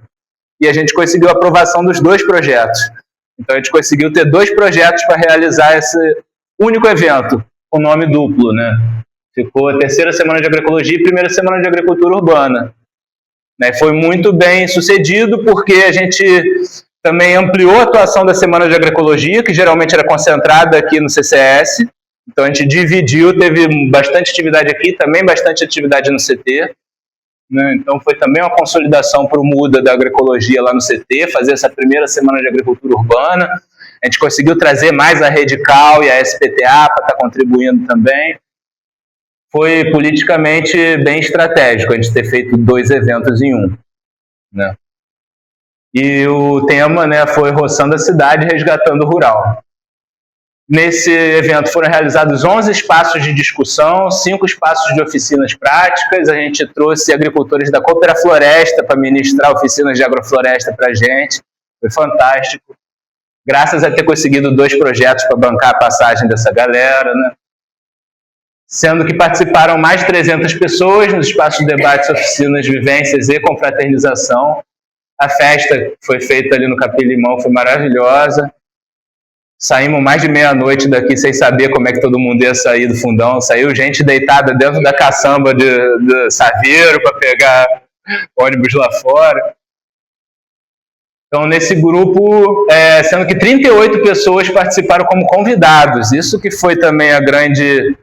E a gente conseguiu a aprovação dos 2 projetos. Então, a gente conseguiu ter 2 projetos para realizar esse único evento, com nome duplo, né? Ficou a 3ª Semana de Agroecologia e 1ª Semana de Agricultura Urbana. Né? Foi muito bem sucedido, porque a gente também ampliou a atuação da Semana de Agroecologia, que geralmente era concentrada aqui no CCS. Então, a gente dividiu, teve bastante atividade aqui, também bastante atividade no CT. né? Então foi também uma consolidação para o MUDA da agroecologia lá no CT, fazer essa primeira semana de agricultura urbana. A gente conseguiu trazer mais a Redical e a SPTA para estar contribuindo também. Foi politicamente bem estratégico a gente ter feito 2 eventos em um, né? E o tema, né, foi Roçando a Cidade, Resgatando o Rural. Nesse evento foram realizados 11 espaços de discussão, 5 espaços de oficinas práticas. A gente trouxe agricultores da Coopera Floresta para ministrar oficinas de agrofloresta para a gente. Foi fantástico. Graças a ter conseguido 2 projetos para bancar a passagem dessa galera, né? Sendo que participaram mais de 300 pessoas nos espaços de debates, oficinas, vivências e confraternização. A festa foi feita ali no Capim Limão, foi maravilhosa. Saímos mais de meia-noite daqui sem saber como é que todo mundo ia sair do fundão. Saiu gente deitada dentro da caçamba de Saveiro para pegar ônibus lá fora. Então, nesse grupo, sendo que 38 pessoas participaram como convidados. Isso que foi também a grande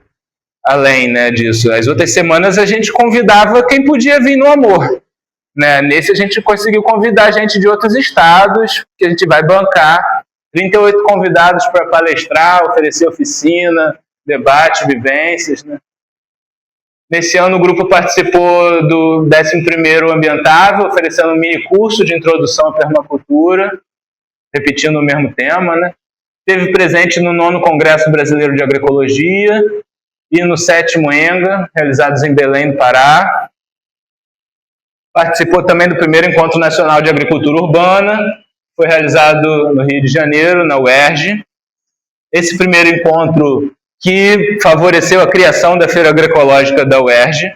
além, né, disso. As outras semanas a gente convidava quem podia vir no amor, né? Nesse a gente conseguiu convidar gente de outros estados, que a gente vai bancar. 38 convidados para palestrar, oferecer oficina, debate, vivências, né? Nesse ano o grupo participou do 11º Ambientável, oferecendo um mini curso de introdução à permacultura, repetindo o mesmo tema, né? Teve presente no 9º Congresso Brasileiro de Agroecologia e no 7º ENGA, realizados em Belém do Pará. Participou também do 1º Encontro Nacional de Agricultura Urbana, foi realizado no Rio de Janeiro, na UERJ. Esse primeiro encontro que favoreceu a criação da Feira Agroecológica da UERJ.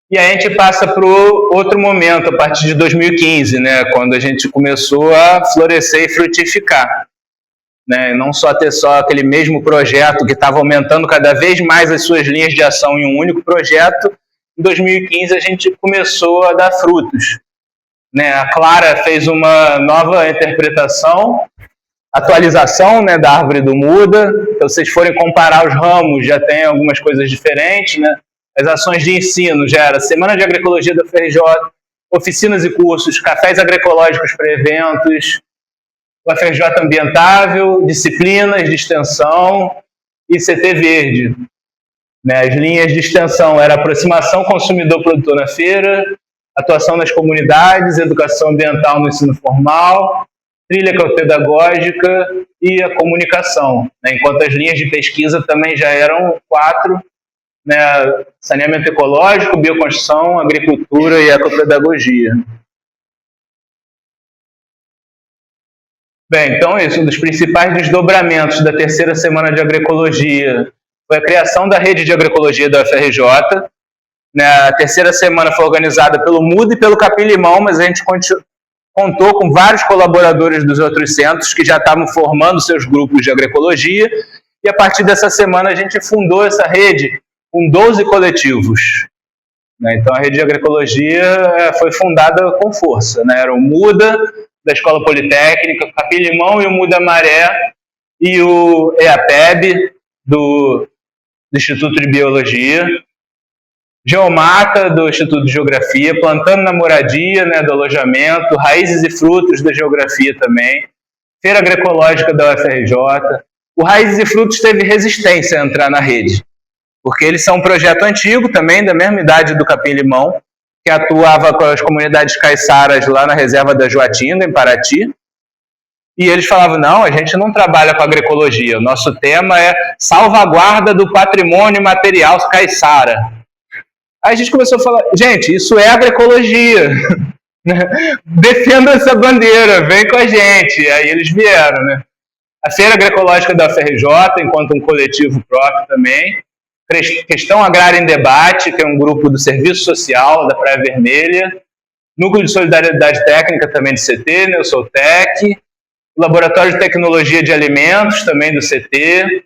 E aí a gente passa para o outro momento, a partir de 2015, né, quando a gente começou a florescer e frutificar, né, não só ter só aquele mesmo projeto que estava aumentando cada vez mais as suas linhas de ação em um único projeto. Em 2015 a gente começou a dar frutos, né? A Clara fez uma nova interpretação, atualização, né, da árvore do MUDA. Então, se vocês forem comparar os ramos, já tem algumas coisas diferentes, né? As ações de ensino já era Semana de Agroecologia da FRJ, oficinas e cursos, cafés agroecológicos para eventos, o FRJ Ambientável, disciplinas de extensão e CT Verde, né? As linhas de extensão era aproximação consumidor-produtor na feira, atuação nas comunidades, educação ambiental no ensino formal, trilha pedagógica e a comunicação, né? Enquanto as linhas de pesquisa também já eram 4, né? Saneamento ecológico, bioconstrução, agricultura e ecopedagogia. Bem, então isso, um dos principais desdobramentos da 3ª Semana de Agroecologia foi a criação da Rede de Agroecologia da UFRJ. A 3ª semana foi organizada pelo MUDA e pelo Capim Limão, mas a gente contou com vários colaboradores dos outros centros que já estavam formando seus grupos de agroecologia, e a partir dessa semana a gente fundou essa rede com 12 coletivos. Então a Rede de Agroecologia foi fundada com força, né? Era o MUDA, da Escola Politécnica, o Capim Limão e o MUDA Maré, e o EAPEB, do Instituto de Biologia, Geomata, do Instituto de Geografia, Plantando na Moradia, né, do alojamento, Raízes e Frutos, da Geografia também, Feira Agroecológica da UFRJ. O Raízes e Frutos teve resistência a entrar na rede, porque eles são um projeto antigo também, da mesma idade do Capim Limão, que atuava com as comunidades caiçaras lá na reserva da Joatinga, em Paraty. E eles falavam, não, a gente não trabalha com agroecologia, o nosso tema é salvaguarda do patrimônio material caiçara. Aí a gente começou a falar, gente, isso é agroecologia, defenda essa bandeira, vem com a gente. Aí eles vieram, né? A Feira Agroecológica da UFRJ, enquanto um coletivo próprio também, Questão Agrária em Debate, que é um grupo do Serviço Social da Praia Vermelha, Núcleo de Solidariedade Técnica também do CT, né, o Soltec, o Laboratório de Tecnologia de Alimentos também do CT,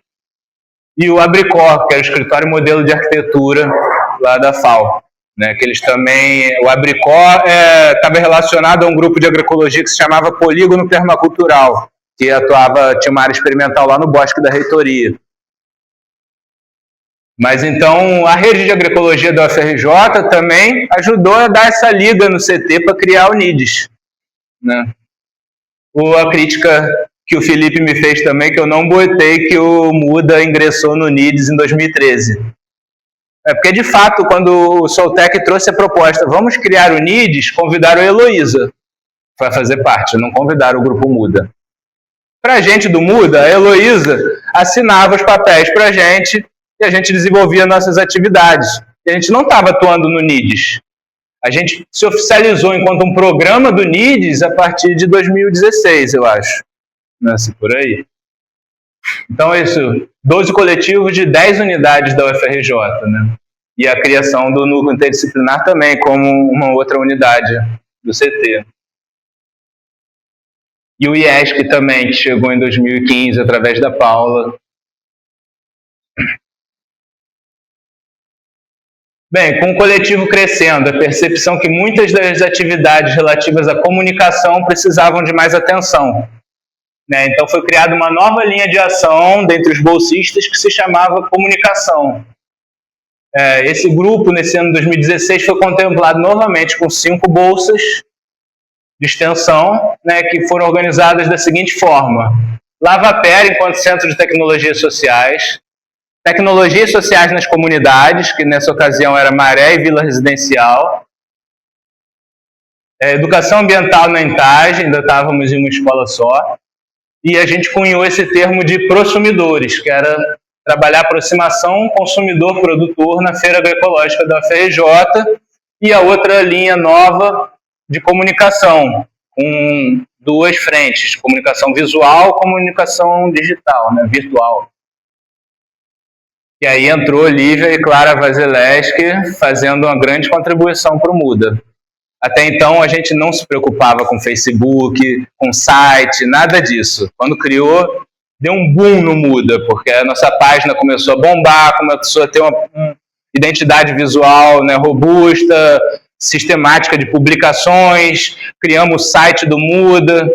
e o Abricó, que é o Escritório Modelo de Arquitetura lá da FAO, né, que eles também, o Abricó estava relacionado a um grupo de agroecologia que se chamava Polígono Permacultural, que tinha uma área experimental lá no Bosque da Reitoria. Mas então a rede de agroecologia da UFRJ também ajudou a dar essa liga no CT para criar o NIDS, né? A crítica que o Felipe me fez também, que eu não botei que o Muda ingressou no NIDS em 2013. Porque, de fato, quando o Soltec trouxe a proposta, vamos criar o NIDS, convidaram a Heloísa para fazer parte, não convidaram o Grupo Muda. Para a gente do Muda, a Heloísa assinava os papéis para a gente e a gente desenvolvia nossas atividades. E a gente não estava atuando no NIDS. A gente se oficializou enquanto um programa do NIDS a partir de 2016, eu acho. Assim, por aí. Então, isso, 12 coletivos de 10 unidades da UFRJ, né? E a criação do núcleo interdisciplinar também, como uma outra unidade do CT. E o IESC também, que chegou em 2015, através da Paula. Bem, com o coletivo crescendo, a percepção que muitas das atividades relativas à comunicação precisavam de mais atenção. Então foi criada uma nova linha de ação dentre os bolsistas que se chamava Comunicação. Esse grupo, nesse ano de 2016, foi contemplado novamente com 5 bolsas de extensão, que foram organizadas da seguinte forma: Lavapera, enquanto Centro de Tecnologias Sociais, Tecnologias Sociais nas Comunidades, que nessa ocasião era Maré e Vila Residencial, Educação Ambiental na Entage, ainda estávamos em uma escola só, e a gente cunhou esse termo de prosumidores, que era trabalhar aproximação consumidor-produtor na Feira Agroecológica da UFRJ, e a outra linha nova de comunicação, com 2 frentes, comunicação visual e comunicação digital, virtual. E aí entrou Lívia e Clara Vasilevski fazendo uma grande contribuição para o Muda. Até então a gente não se preocupava com Facebook, com site, nada disso. Quando criou, deu um boom no Muda, porque a nossa página começou a bombar, começou a ter uma identidade visual, robusta, sistemática de publicações, criamos o site do Muda.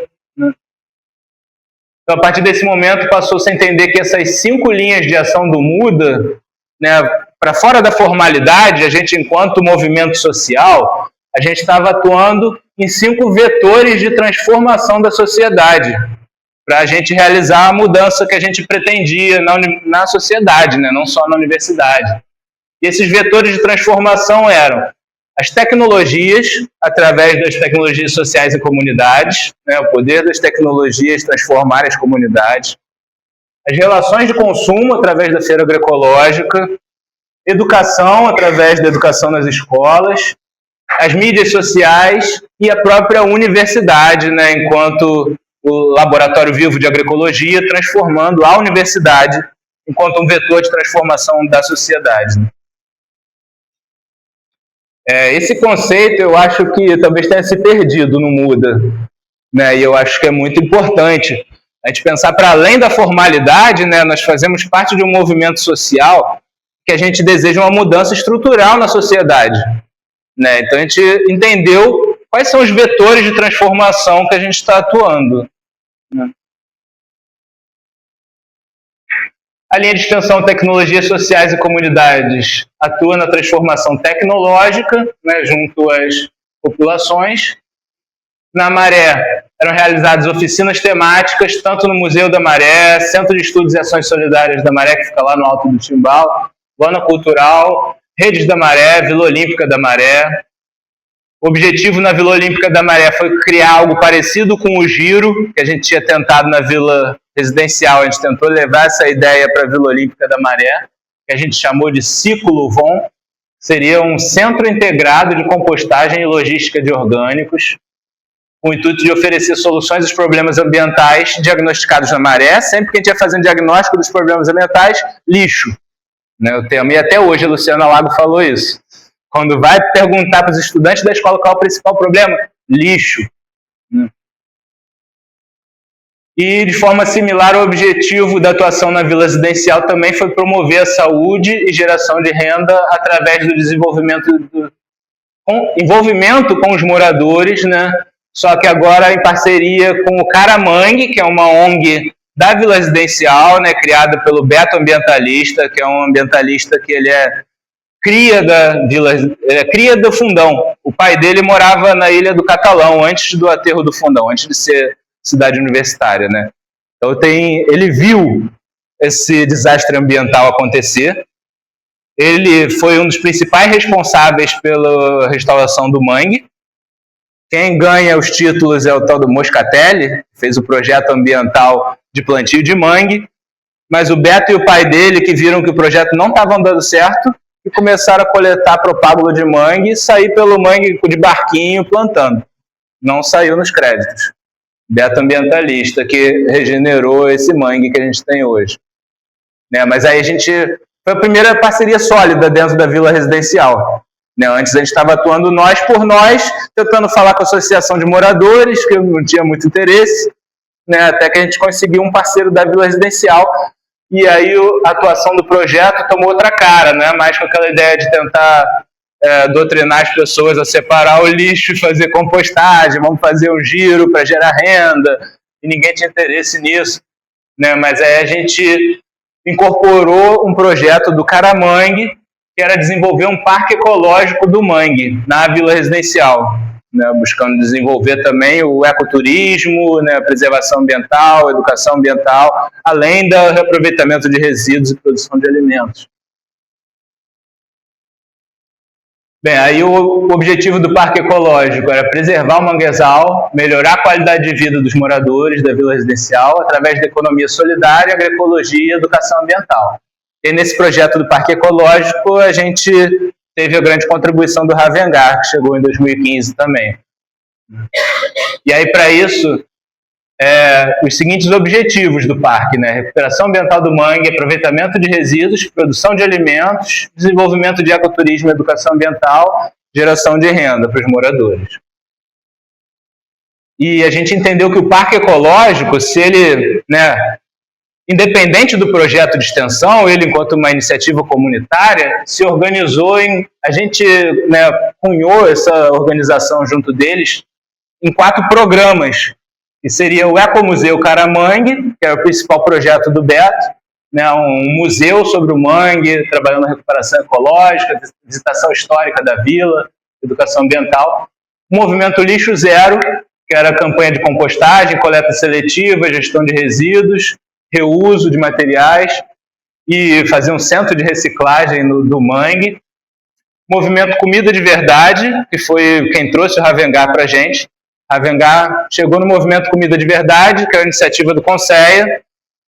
Então, a partir desse momento, passou-se a entender que essas 5 linhas de ação do Muda, para fora da formalidade, a gente, enquanto movimento social, a gente estava atuando em 5 vetores de transformação da sociedade, para a gente realizar a mudança que a gente pretendia na sociedade, não só na universidade. E esses vetores de transformação eram as tecnologias, através das tecnologias sociais e comunidades, o poder das tecnologias transformar as comunidades, as relações de consumo, através da Feira Agroecológica, educação, através da educação nas escolas, as mídias sociais e a própria universidade, enquanto o laboratório vivo de agroecologia, transformando a universidade enquanto um vetor de transformação da sociedade. Esse conceito eu acho que talvez tenha se perdido no Muda, e eu acho que é muito importante a gente pensar para além da formalidade, nós fazemos parte de um movimento social que a gente deseja uma mudança estrutural na sociedade. Então a gente entendeu quais são os vetores de transformação que a gente está atuando. A linha de extensão Tecnologias Sociais e Comunidades atua na transformação tecnológica, junto às populações. Na Maré, eram realizadas oficinas temáticas, tanto no Museu da Maré, Centro de Estudos e Ações Solidárias da Maré, que fica lá no Alto do Timbal, Lona Cultural, Redes da Maré, Vila Olímpica da Maré. O objetivo na Vila Olímpica da Maré foi criar algo parecido com o Giro, que a gente tinha tentado na Vila Residencial. A gente tentou levar essa ideia para a Vila Olímpica da Maré, que a gente chamou de Ciclo VON. Seria um centro integrado de compostagem e logística de orgânicos, com o intuito de oferecer soluções aos problemas ambientais diagnosticados na Maré. Sempre que a gente ia fazendo diagnóstico dos problemas ambientais, lixo. O tema. E até hoje a Luciana Lago falou isso. Quando vai perguntar para os estudantes da escola qual é o principal problema, lixo. E, de forma similar, o objetivo da atuação na Vila Residencial também foi promover a saúde e geração de renda através do desenvolvimento envolvimento com os moradores, só que agora em parceria com o Caramangue, que é uma ONG da Vila Residencial, né, criada pelo Beto Ambientalista, que é um ambientalista que ele é cria da Vila, cria do Fundão. O pai dele morava na Ilha do Catalão, antes do aterro do Fundão, antes de ser cidade universitária, né? Então ele viu esse desastre ambiental acontecer. Ele foi um dos principais responsáveis pela restauração do mangue. Quem ganha os títulos é o tal do Moscatelli, que fez o projeto ambiental de plantio de mangue. Mas o Beto e o pai dele, que viram que o projeto não estava dando certo, e começaram a coletar propágulo de mangue e sair pelo mangue de barquinho plantando. Não saiu nos créditos. Beto Ambientalista, que regenerou esse mangue que a gente tem hoje. Né? Mas aí foi a primeira parceria sólida dentro da Vila Residencial. Né? Antes a gente estava atuando nós por nós, tentando falar com a associação de moradores, que não tinha muito interesse, né? Até que a gente conseguiu um parceiro da Vila Residencial. E aí a atuação do projeto tomou outra cara, não é mais com aquela ideia de tentar doutrinar as pessoas a separar o lixo e fazer compostagem, vamos fazer um giro para gerar renda, e ninguém tinha interesse nisso. Né? Mas aí a gente incorporou um projeto do Caramangue, que era desenvolver um parque ecológico do mangue na Vila Residencial, né? Buscando desenvolver também o ecoturismo, né? A preservação ambiental, a educação ambiental, além do reaproveitamento de resíduos e produção de alimentos. Bem, aí o objetivo do parque ecológico era preservar o manguezal, melhorar a qualidade de vida dos moradores da Vila Residencial através da economia solidária, agroecologia e educação ambiental. E nesse projeto do parque ecológico a gente teve a grande contribuição do Ravengar, que chegou em 2015 também. E aí para isso, os seguintes objetivos do parque, né? Recuperação ambiental do mangue, aproveitamento de resíduos, produção de alimentos, desenvolvimento de ecoturismo, educação ambiental, geração de renda para os moradores. E a gente entendeu que o parque ecológico, se ele, né, independente do projeto de extensão, ele, enquanto uma iniciativa comunitária, se organizou a gente, né, cunhou essa organização junto deles em 4 programas, que seria o Ecomuseu Caramangue, que é o principal projeto do Beto, né, um museu sobre o mangue, trabalhando na recuperação ecológica, visitação histórica da vila, educação ambiental. O Movimento Lixo Zero, que era a campanha de compostagem, coleta seletiva, gestão de resíduos, reuso de materiais e fazer um centro de reciclagem do mangue. Movimento Comida de Verdade, que foi quem trouxe o Ravengar para a gente. Ravengar chegou no movimento Comida de Verdade, que é a iniciativa do Conceia,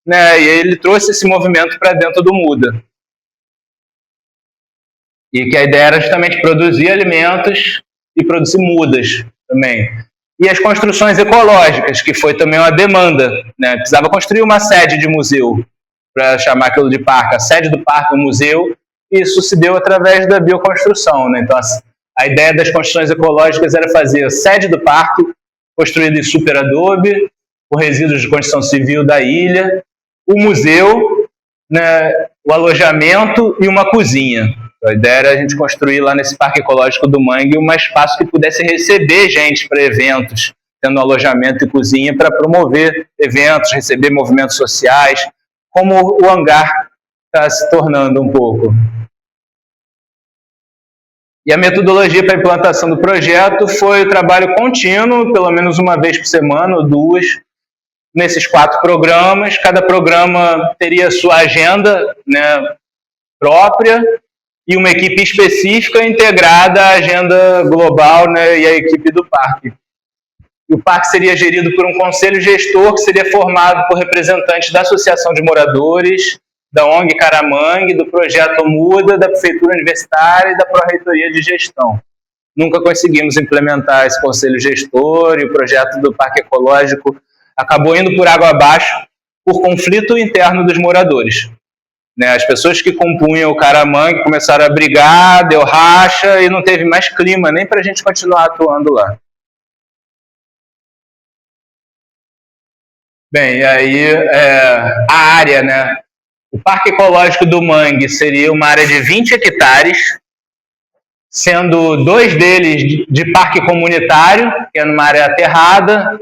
né, e ele trouxe esse movimento para dentro do Muda. E que a ideia era justamente produzir alimentos e produzir mudas também. E as construções ecológicas, que foi também uma demanda, né? Precisava construir uma sede de museu, para chamar aquilo de parque, a sede do parque, o museu, e isso se deu através da bioconstrução, né? Então, a ideia das construções ecológicas era fazer a sede do parque, construída em super adobe, com resíduos de construção civil da ilha, o museu, né, o alojamento e uma cozinha. A ideia era a gente construir lá nesse Parque Ecológico do Mangue um espaço que pudesse receber gente para eventos, tendo alojamento e cozinha para promover eventos, receber movimentos sociais, como o hangar está se tornando um pouco. E a metodologia para a implantação do projeto foi o trabalho contínuo, pelo menos uma vez por semana ou 2, nesses 4 programas. Cada programa teria sua agenda, né, própria e uma equipe específica integrada à agenda global, né, e à equipe do parque. E o parque seria gerido por um conselho gestor que seria formado por representantes da Associação de Moradores, da ONG Caramangue, do Projeto Muda, da Prefeitura Universitária e da Pró-Reitoria de Gestão. Nunca conseguimos implementar esse conselho gestor e o projeto do Parque Ecológico acabou indo por água abaixo por conflito interno dos moradores. Né, as pessoas que compunham o Caramangue começaram a brigar, deu racha e não teve mais clima nem para a gente continuar atuando lá. Bem, e aí a área, né? O Parque Ecológico do Mangue seria uma área de 20 hectares, sendo 2 deles de parque comunitário, que é numa área aterrada,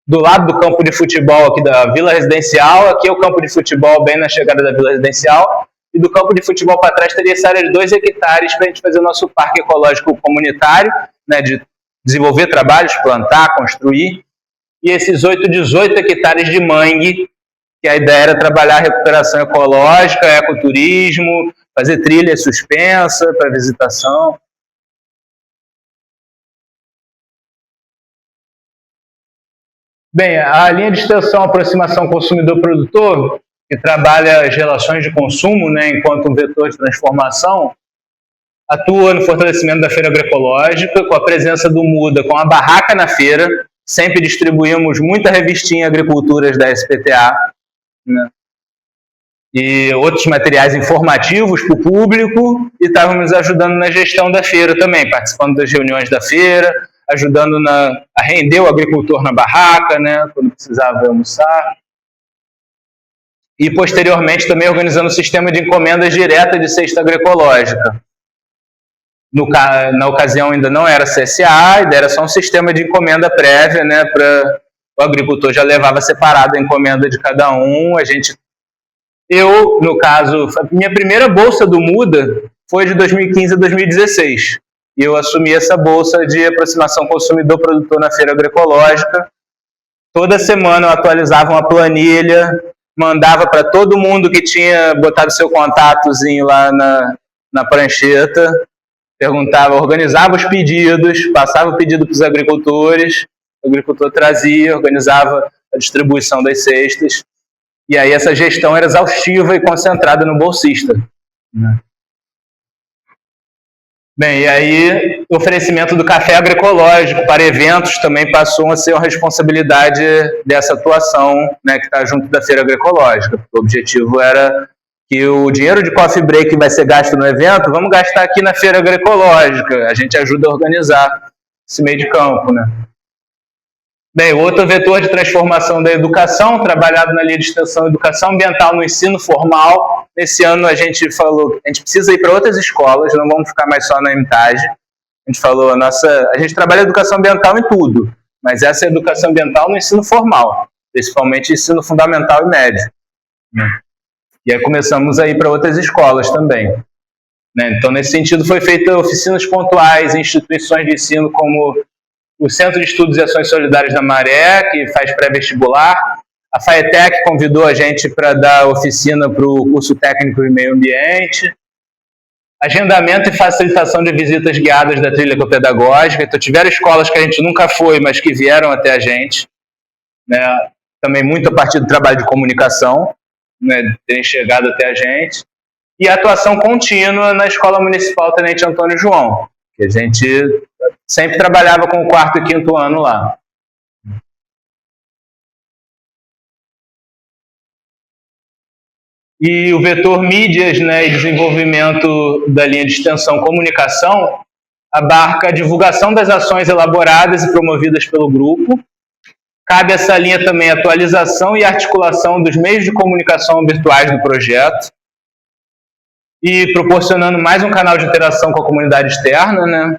do lado do campo de futebol aqui da Vila Residencial. Aqui é o campo de futebol bem na chegada da Vila Residencial. E do campo de futebol para trás teria essa área de 2 hectares para a gente fazer o nosso parque ecológico comunitário, né, de desenvolver trabalhos, plantar, construir. E esses 18 hectares de mangue, que a ideia era trabalhar a recuperação ecológica, ecoturismo, fazer trilha suspensa para visitação. Bem, a linha de extensão Aproximação Consumidor-Produtor, que trabalha as relações de consumo, né, enquanto um vetor de transformação, atua no fortalecimento da feira agroecológica, com a presença do Muda, com a barraca na feira. Sempre distribuímos muita revistinha Agriculturas da SPTA, né, e outros materiais informativos para o público, e estávamos ajudando na gestão da feira também, participando das reuniões da feira, ajudando a render o agricultor na barraca, né, quando precisava almoçar. E, posteriormente, também organizando o sistema de encomendas direta de cesta agroecológica. Na ocasião ainda não era CSA, ainda era só um sistema de encomenda prévia, né, para o agricultor já levava separada a encomenda de cada um. Eu, no caso, minha primeira bolsa do Muda foi de 2015 a 2016. E eu assumi essa bolsa de aproximação consumidor-produtor na feira agroecológica. Toda semana eu atualizava uma planilha, mandava para todo mundo que tinha botado seu contatozinho lá na prancheta, perguntava, organizava os pedidos, passava o pedido para os agricultores, o agricultor trazia, organizava a distribuição das cestas, e aí essa gestão era exaustiva e concentrada no bolsista. Bem, e aí o oferecimento do café agroecológico para eventos também passou a ser uma responsabilidade dessa atuação, né, que está junto da feira agroecológica. O objetivo era que o dinheiro de coffee break que vai ser gasto no evento, vamos gastar aqui na feira agroecológica. A gente ajuda a organizar esse meio de campo, né? Bem, o outro vetor de transformação da educação, trabalhado na linha de extensão educação ambiental no ensino formal. Nesse ano a gente falou que a gente precisa ir para outras escolas, não vamos ficar mais só na Hermitage. A gente falou, a gente trabalha educação ambiental em tudo, mas essa é a educação ambiental no ensino formal, principalmente ensino fundamental e médio. E aí começamos a ir para outras escolas também. Então, nesse sentido, foi feita oficinas pontuais em instituições de ensino como o Centro de Estudos e Ações Solidárias da Maré, que faz pré-vestibular. A FAETEC convidou a gente para dar oficina para o curso técnico de meio ambiente. Agendamento e facilitação de visitas guiadas da trilha ecopedagógica. Então, tiveram escolas que a gente nunca foi, mas que vieram até a gente, né? Também muito a partir do trabalho de comunicação, né, terem chegado até a gente. E a atuação contínua na Escola Municipal Tenente Antônio João, que a gente sempre trabalhava com o 4º e 5º ano lá. E o vetor mídias, né, e desenvolvimento da linha de extensão comunicação abarca a divulgação das ações elaboradas e promovidas pelo grupo. Cabe a essa linha também a atualização e articulação dos meios de comunicação virtuais do projeto e proporcionando mais um canal de interação com a comunidade externa, né?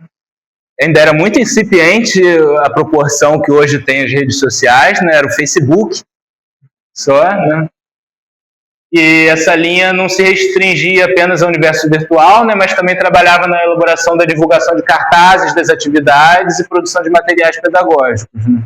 Ainda era muito incipiente a proporção que hoje tem as redes sociais, né? Era o Facebook só, né? E essa linha não se restringia apenas ao universo virtual, né? Mas também trabalhava na elaboração da divulgação de cartazes das atividades e produção de materiais pedagógicos, né?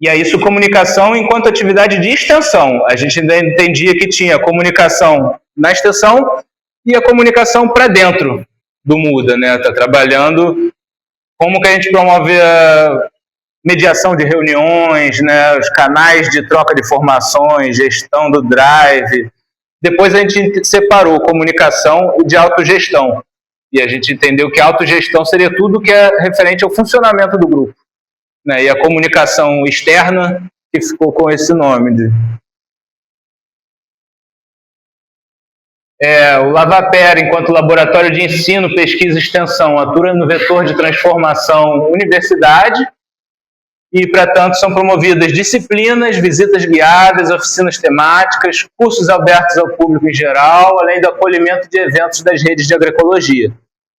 E aí isso comunicação enquanto atividade de extensão. A gente ainda entendia que tinha a comunicação na extensão e a comunicação para dentro do Muda, né? Está trabalhando como que a gente promove a mediação de reuniões, né? Os canais de troca de informações, gestão do drive. Depois a gente separou comunicação de autogestão. E a gente entendeu que autogestão seria tudo que é referente ao funcionamento do grupo, né? E a comunicação externa que ficou com esse nome. O Lavapera, enquanto laboratório de ensino, pesquisa e extensão, atua no vetor de transformação universidade e, para tanto, são promovidas disciplinas, visitas guiadas, oficinas temáticas, cursos abertos ao público em geral, além do acolhimento de eventos das redes de agroecologia.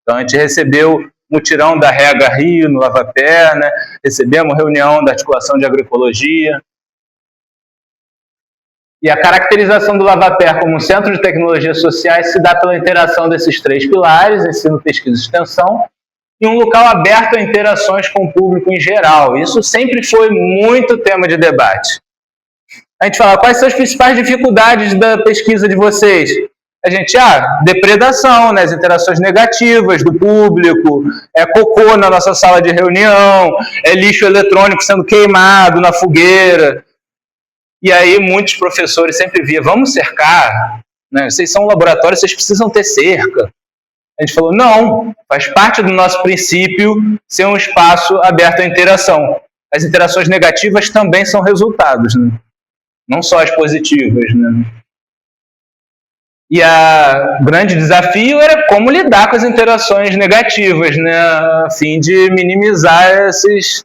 Então, a gente recebeu mutirão da Rega Rio, no Lavapé, né? Recebemos reunião da Articulação de Agroecologia. E a caracterização do Lavapé como um centro de tecnologias sociais se dá pela interação desses três pilares, ensino, pesquisa e extensão, e um local aberto a interações com o público em geral. Isso sempre foi muito tema de debate. A gente fala, quais são as principais dificuldades da pesquisa de vocês? A gente, depredação, né, as interações negativas do público, cocô na nossa sala de reunião, lixo eletrônico sendo queimado na fogueira. E aí muitos professores sempre viam, vamos cercar, né, vocês são um laboratório, vocês precisam ter cerca. A gente falou, não, faz parte do nosso princípio ser um espaço aberto à interação. As interações negativas também são resultados, né? Não só as positivas, né? E o grande desafio era como lidar com as interações negativas, né, a fim de minimizar esses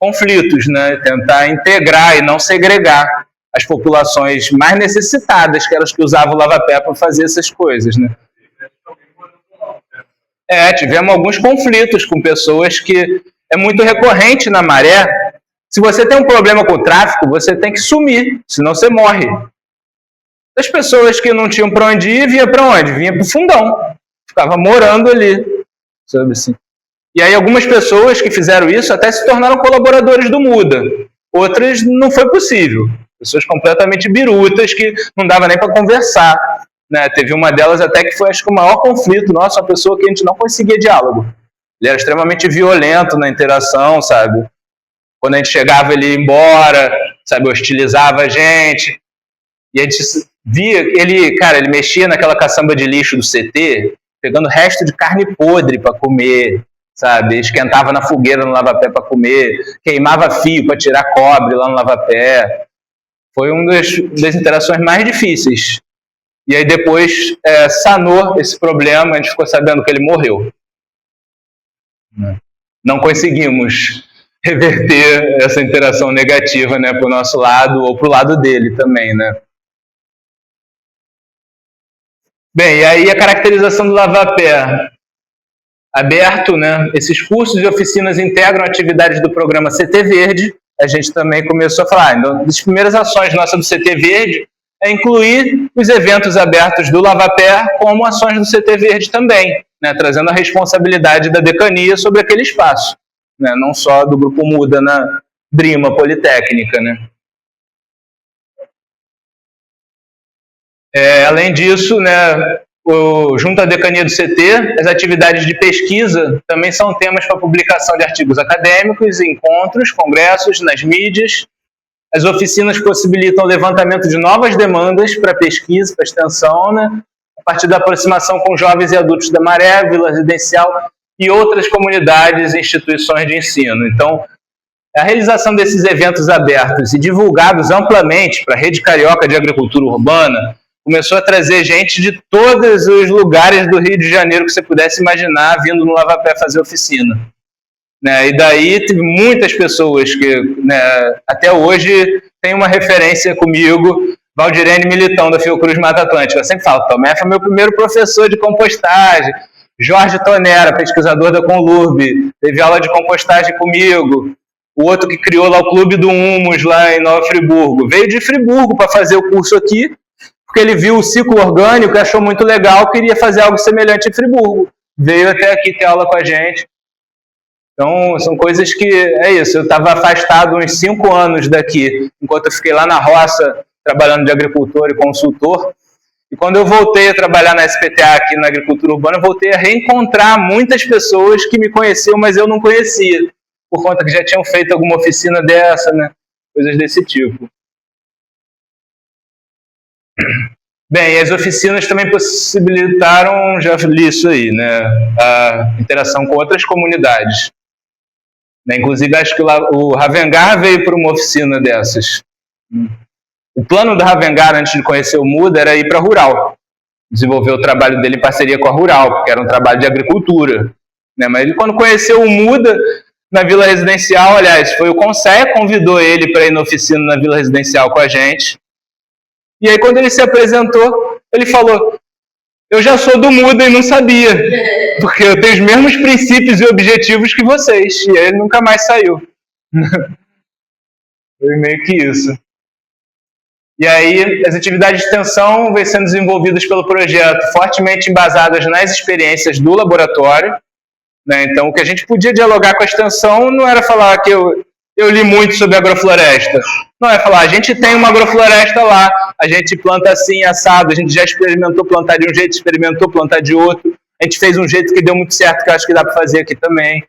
conflitos, né, tentar integrar e não segregar as populações mais necessitadas, que eram as que usavam o Lavapé para fazer essas coisas, né. Tivemos alguns conflitos com pessoas que é muito recorrente na Maré. Se você tem um problema com o tráfico, você tem que sumir, senão você morre. As pessoas que não tinham para onde ir, vinha para onde? Vinha para o fundão. Ficava morando ali, sabe assim. E aí algumas pessoas que fizeram isso até se tornaram colaboradores do Muda. Outras não foi possível. Pessoas completamente birutas que não dava nem para conversar. Né? Teve uma delas até que foi, acho que, o maior conflito nosso, uma pessoa que a gente não conseguia diálogo. Ele era extremamente violento na interação, sabe? Quando a gente chegava, ele ia embora, sabe? Hostilizava a gente. E a gente via, ele mexia naquela caçamba de lixo do CT, pegando resto de carne podre para comer, sabe? Esquentava na fogueira no Lavapé para comer, queimava fio para tirar cobre lá no Lavapé. Foi uma das interações mais difíceis. E aí depois sanou esse problema, a gente ficou sabendo que ele morreu. Não conseguimos reverter essa interação negativa, né, para o nosso lado ou para o lado dele também, né? Bem, e aí a caracterização do Lavapé aberto, né? Esses cursos e oficinas integram atividades do programa CT Verde. A gente também começou a falar, então, das primeiras ações nossas do CT Verde é incluir os eventos abertos do Lavapé como ações do CT Verde também, né? Trazendo a responsabilidade da decania sobre aquele espaço, né? Não só do Grupo Muda na Brima Politécnica, né? Além disso, né, junto à decania do CT, as atividades de pesquisa também são temas para publicação de artigos acadêmicos, encontros, congressos, nas mídias. As oficinas possibilitam o levantamento de novas demandas para pesquisa, para extensão, né, a partir da aproximação com jovens e adultos da Maré, Vila Residencial e outras comunidades e instituições de ensino. Então, a realização desses eventos abertos e divulgados amplamente para a Rede Carioca de Agricultura Urbana começou a trazer gente de todos os lugares do Rio de Janeiro que você pudesse imaginar vindo no Lavapé fazer oficina. Né? E daí teve muitas pessoas que, né, até hoje tem uma referência comigo, Valdirene Militão, da Fiocruz Mata Atlântica. Eu sempre falo, Tomé foi meu primeiro professor de compostagem, Jorge Tonera, pesquisador da Conlurb, teve aula de compostagem comigo, o outro que criou lá o Clube do Humus, lá em Nova Friburgo, veio de Friburgo para fazer o curso aqui, porque ele viu o ciclo orgânico e achou muito legal, queria fazer algo semelhante em Friburgo. Veio até aqui ter aula com a gente. Então, são coisas que... É isso, eu estava afastado uns 5 anos daqui, enquanto eu fiquei lá na roça, trabalhando de agricultor e consultor. E quando eu voltei a trabalhar na SPTA aqui na agricultura urbana, eu voltei a reencontrar muitas pessoas que me conheciam, mas eu não conhecia, por conta que já tinham feito alguma oficina dessa, né? Coisas desse tipo. Bem, as oficinas também possibilitaram, já li isso aí, né, a interação com outras comunidades. Inclusive, acho que o Ravengar veio para uma oficina dessas. O plano do Ravengar, antes de conhecer o Muda, era ir para a Rural. Desenvolver o trabalho dele em parceria com a Rural, porque era um trabalho de agricultura. Né? Mas ele, quando conheceu o Muda, na Vila Residencial, aliás, foi o Conselho que convidou ele para ir na oficina na Vila Residencial com a gente. E aí, quando ele se apresentou, ele falou, Eu já sou do Muda e não sabia, porque eu tenho os mesmos princípios e objetivos que vocês, e ele nunca mais saiu. Foi meio que isso. E aí, as atividades de extensão vêm sendo desenvolvidas pelo projeto, fortemente embasadas nas experiências do laboratório, né? Então, o que a gente podia dialogar com a extensão não era falar que eu li muito sobre agrofloresta. Não, é falar, a gente tem uma agrofloresta lá, a gente planta assim, assado, a gente já experimentou plantar de um jeito, experimentou plantar de outro, a gente fez um jeito que deu muito certo, que eu acho que dá para fazer aqui também,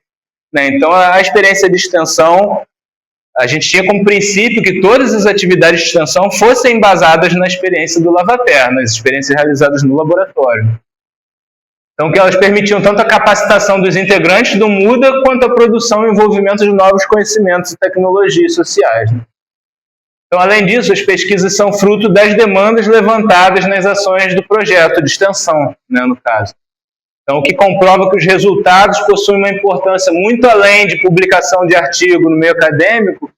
né? Então, a experiência de extensão, a gente tinha como princípio que todas as atividades de extensão fossem embasadas na experiência do Lavater, nas experiências realizadas no laboratório. Então, que elas permitiam tanto a capacitação dos integrantes do MUDA, quanto a produção e envolvimento de novos conhecimentos e tecnologias sociais, né? Então, além disso, as pesquisas são fruto das demandas levantadas nas ações do projeto de extensão, né, no caso. Então, o que comprova que os resultados possuem uma importância muito além de publicação de artigo no meio acadêmico,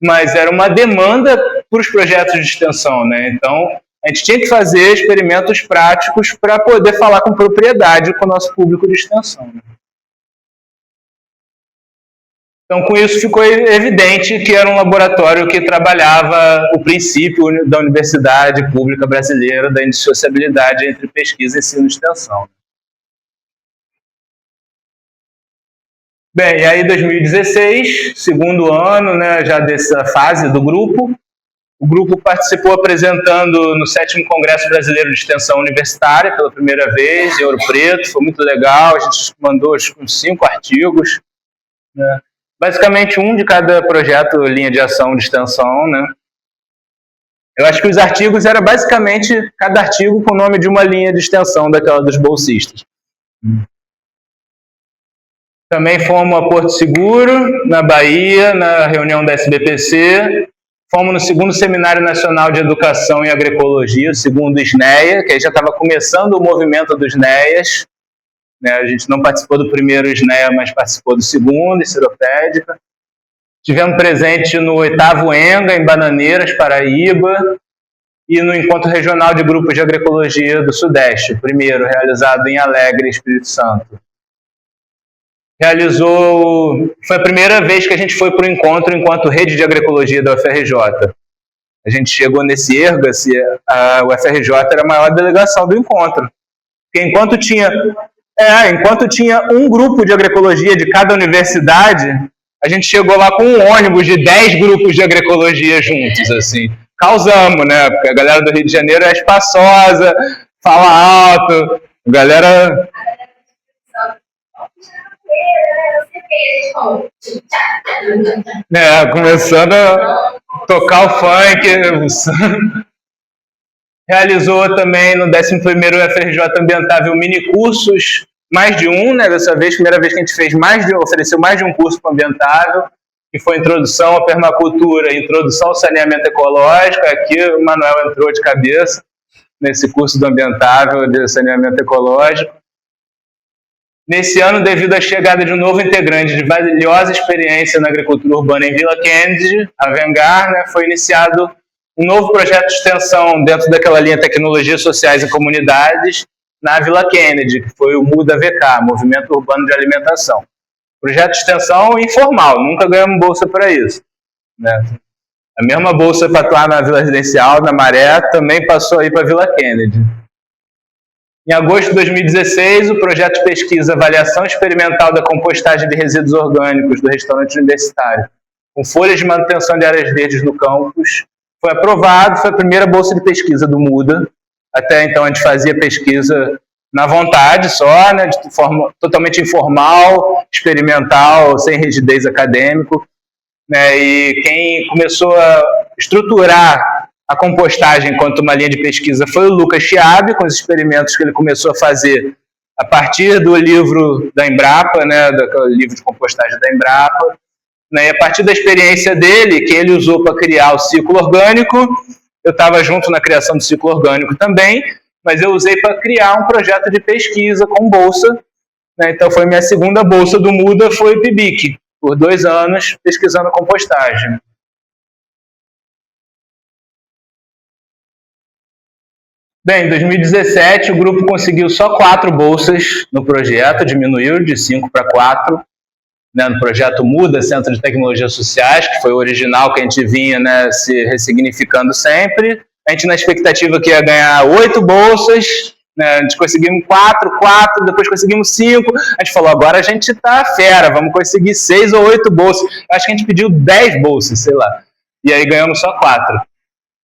mas era uma demanda para os projetos de extensão, né? Então, a gente tinha que fazer experimentos práticos para poder falar com propriedade com o nosso público de extensão, né? Então, com isso, ficou evidente que era um laboratório que trabalhava o princípio da Universidade Pública Brasileira da indissociabilidade entre pesquisa, ensino e extensão. Bem, e aí 2016, segundo ano, né, já dessa fase do grupo, o grupo participou apresentando no 7º Congresso Brasileiro de Extensão Universitária pela primeira vez, em Ouro Preto, foi muito legal, a gente mandou uns 5 artigos, né? Basicamente um de cada projeto, linha de ação de extensão, né? Eu acho que os artigos era basicamente cada artigo com o nome de uma linha de extensão daquela dos bolsistas. Também fomos a Porto Seguro, na Bahia, na reunião da SBPC. Fomos no 2º Seminário Nacional de Educação em Agroecologia, o 2º SNEA, que aí já estava começando o movimento dos SNEAs. Né? A gente não participou do primeiro SNEA, mas participou do 2º, em Seropédica. Tivemos presente no 8º ENGA, em Bananeiras, Paraíba, e no Encontro Regional de Grupos de Agroecologia do Sudeste, o primeiro, realizado em Alegre, Espírito Santo. Foi a primeira vez que a gente foi para o encontro enquanto rede de agroecologia da UFRJ. A gente chegou nesse ERGA-se, a UFRJ era a maior delegação do encontro. Porque enquanto tinha um grupo de agroecologia de cada universidade, a gente chegou lá com um ônibus de 10 grupos de agroecologia juntos, assim. Causamos, né? Porque a galera do Rio de Janeiro é espaçosa, fala alto, a galera... começando a tocar o funk. Realizou também no 11º UFRJ Ambientável mini cursos, mais de um, né? Dessa vez, primeira vez que a gente ofereceu mais de um curso para Ambientável, que foi Introdução à Permacultura, Introdução ao Saneamento Ecológico. Aqui o Manuel entrou de cabeça nesse curso do Ambientável de Saneamento Ecológico. Nesse ano, devido à chegada de um novo integrante de valiosa experiência na agricultura urbana em Vila Kennedy, Avengar, né, foi iniciado um novo projeto de extensão dentro daquela linha Tecnologias Sociais e Comunidades, na Vila Kennedy, que foi o MUDA-VK, Movimento Urbano de Alimentação. Projeto de extensão informal, nunca ganhamos bolsa para isso, né? A mesma bolsa para atuar na Vila Residencial, na Maré, também passou aí para a Vila Kennedy. Em agosto de 2016, o projeto de pesquisa Avaliação Experimental da Compostagem de Resíduos Orgânicos do Restaurante Universitário, com folhas de manutenção de áreas verdes no campus, foi aprovado, foi a primeira bolsa de pesquisa do MUDA. Até então a gente fazia pesquisa na vontade só, né, de forma totalmente informal, experimental, sem rigidez acadêmico, né, e quem começou a estruturar a compostagem enquanto uma linha de pesquisa foi o Lucas Chiabi, com os experimentos que ele começou a fazer a partir do livro da Embrapa, né, do livro de compostagem da Embrapa, né, e a partir da experiência dele, que ele usou para criar o ciclo orgânico, eu estava junto na criação do ciclo orgânico também, mas eu usei para criar um projeto de pesquisa com bolsa, né, então foi minha segunda bolsa do MUDA, foi o PIBIC, por 2 anos pesquisando compostagem. Bem, em 2017 o grupo conseguiu só 4 bolsas no projeto, diminuiu de 5 para 4, né, no projeto Muda, Centro de Tecnologias Sociais, que foi o original que a gente vinha, né, se ressignificando sempre. A gente na expectativa que ia ganhar 8 bolsas, né, a gente conseguimos 4, depois conseguimos 5, a gente falou, agora a gente tá fera, vamos conseguir 6 ou 8 bolsas. Acho que a gente pediu 10 bolsas, sei lá, e aí ganhamos só 4.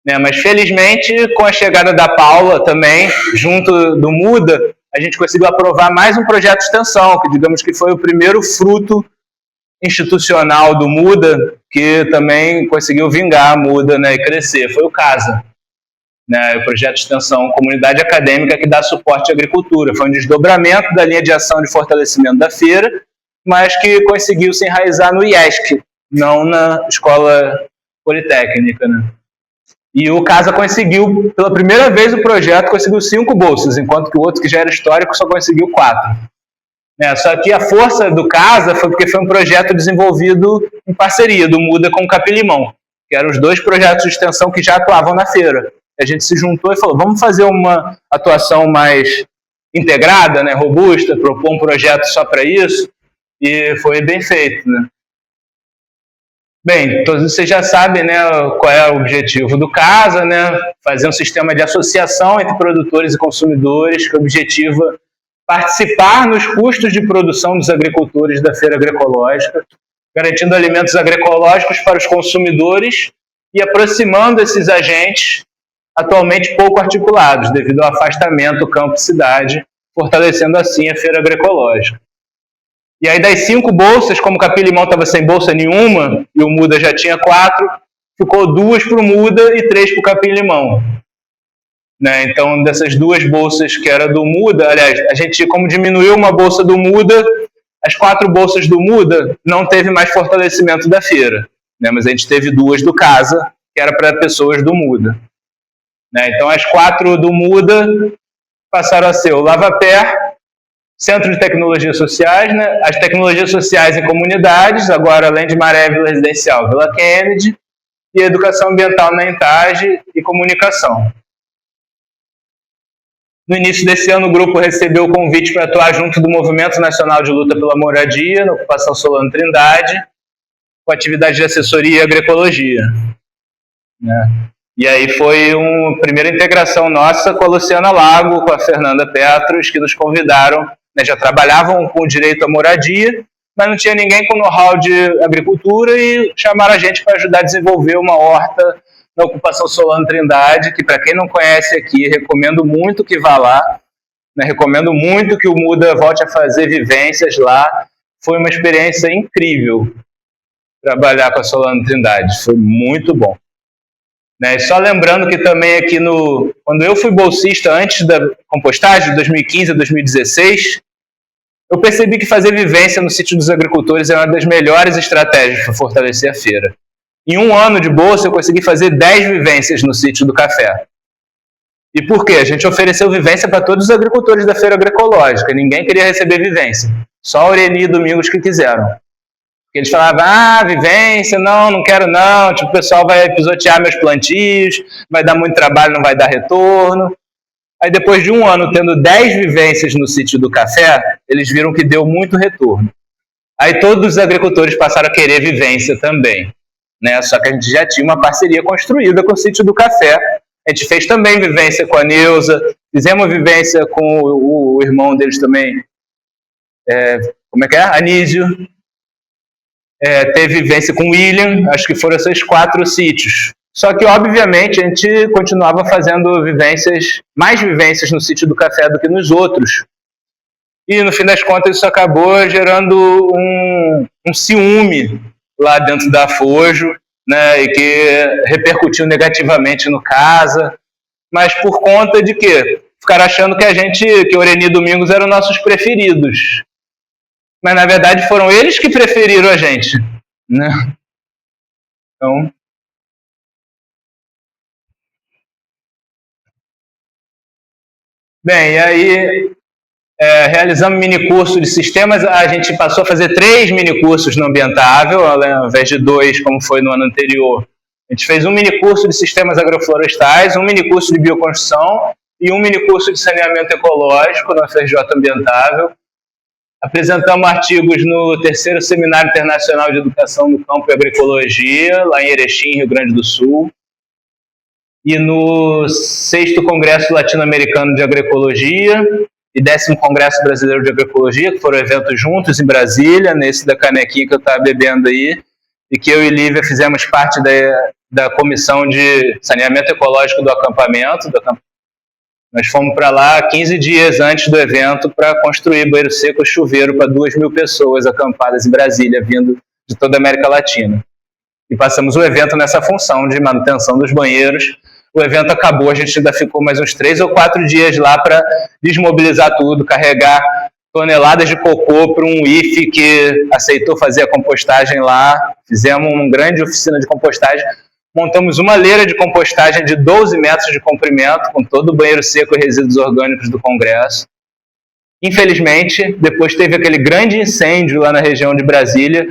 Né, mas felizmente, com a chegada da Paula também, junto do Muda, a gente conseguiu aprovar mais um projeto de extensão, que digamos que foi o primeiro fruto institucional do Muda, que também conseguiu vingar a Muda, né, e crescer, foi o CASA, né, o projeto de extensão Comunidade Acadêmica que dá suporte à agricultura. Foi um desdobramento da linha de ação de fortalecimento da feira, mas que conseguiu se enraizar no IESC, não na Escola Politécnica, né. E o CASA conseguiu, pela primeira vez o projeto conseguiu 5 bolsas, enquanto que o outro, que já era histórico, só conseguiu 4. Só que a força do CASA foi porque foi um projeto desenvolvido em parceria do Muda com o Capim-Limão, que eram os 2 projetos de extensão que já atuavam na feira. A gente se juntou e falou, vamos fazer uma atuação mais integrada, né, robusta, propor um projeto só para isso, e foi bem feito, né. Bem, todos vocês já sabem, né, qual é o objetivo do CASA, né, fazer um sistema de associação entre produtores e consumidores que objetiva participar nos custos de produção dos agricultores da feira agroecológica, garantindo alimentos agroecológicos para os consumidores e aproximando esses agentes atualmente pouco articulados devido ao afastamento campo-cidade, fortalecendo assim a feira agroecológica. E aí das 5 bolsas, como o Capim-Limão estava sem bolsa nenhuma e o Muda já tinha 4, ficou 2 para o Muda e 3 para o Capim-Limão. Né? Então, dessas 2 bolsas que era do Muda, aliás, a gente, como diminuiu uma bolsa do Muda, as 4 bolsas do Muda não teve mais fortalecimento da feira, né? Mas a gente teve 2 do CASA, que era para pessoas do Muda. Né? Então, as 4 do Muda passaram a ser o Lava Pé, Centro de Tecnologias Sociais, né? As tecnologias sociais em comunidades, agora além de Maré Vila Residencial, Vila Kennedy, e Educação Ambiental na Entage e Comunicação. No início desse ano, o grupo recebeu o convite para atuar junto do Movimento Nacional de Luta pela Moradia, na ocupação Solano Trindade, com atividade de assessoria e agroecologia. Né? E aí foi uma primeira integração nossa com a Luciana Lago, com a Fernanda Petros, que nos convidaram, né, já trabalhavam com o direito à moradia, mas não tinha ninguém com know-how de agricultura e chamaram a gente para ajudar a desenvolver uma horta na ocupação Solano Trindade, que para quem não conhece aqui, recomendo muito que vá lá, né, recomendo muito que o Muda volte a fazer vivências lá. Foi uma experiência incrível trabalhar com a Solano Trindade, foi muito bom. Né, só lembrando que também aqui quando eu fui bolsista antes da compostagem, de 2015 a 2016, eu percebi que fazer vivência no sítio dos agricultores é uma das melhores estratégias para fortalecer a feira. Em 1 ano de bolsa, eu consegui fazer 10 vivências no sítio do café. E por quê? A gente ofereceu vivência para todos os agricultores da feira agroecológica. Ninguém queria receber vivência. Só a Aureni e Domingos que quiseram. Porque eles falavam, vivência, não quero não. Tipo, o pessoal vai pisotear meus plantios, vai dar muito trabalho, não vai dar retorno. Aí depois de 1 ano tendo 10 vivências no sítio do café, eles viram que deu muito retorno. Aí todos os agricultores passaram a querer vivência também. Né? Só que a gente já tinha uma parceria construída com o sítio do café. A gente fez também vivência com a Neuza, fizemos vivência com o irmão deles também, como é que é? Anísio. Teve vivência com o William, acho que foram esses 4 sítios. Só que, obviamente, a gente continuava fazendo mais vivências no sítio do café do que nos outros. E, no fim das contas, isso acabou gerando um ciúme lá dentro da Fojo, né, e que repercutiu negativamente no CASA, mas por conta de quê? Ficaram achando que que Aureni e Domingos eram nossos preferidos. Mas, na verdade, foram eles que preferiram a gente. Né? Então... Bem, e aí realizamos minicurso de sistemas, a gente passou a fazer 3 minicursos no Ambientável, ao invés de 2, como foi no ano anterior. A gente fez um minicurso de sistemas agroflorestais, um minicurso de bioconstrução e um minicurso de saneamento ecológico na FRJ Ambientável. Apresentamos artigos no 3º Seminário Internacional de Educação no Campo e Agroecologia, lá em Erechim, Rio Grande do Sul, e no 6º Congresso Latino-Americano de Agroecologia e 10º Congresso Brasileiro de Agroecologia, que foram eventos juntos em Brasília, nesse da canequinha que eu estava bebendo aí, e que eu e Lívia fizemos parte da Comissão de Saneamento Ecológico do acampamento. Nós fomos para lá 15 dias antes do evento para construir banheiro seco e chuveiro para 2.000 pessoas acampadas em Brasília, vindo de toda a América Latina. E passamos o evento nessa função de manutenção dos banheiros. O evento acabou, a gente ainda ficou mais uns 3 ou 4 dias lá para desmobilizar tudo, carregar toneladas de cocô para um IFE que aceitou fazer a compostagem lá. Fizemos uma grande oficina de compostagem. Montamos uma leira de compostagem de 12 metros de comprimento, com todo o banheiro seco e resíduos orgânicos do Congresso. Infelizmente, depois teve aquele grande incêndio lá na região de Brasília,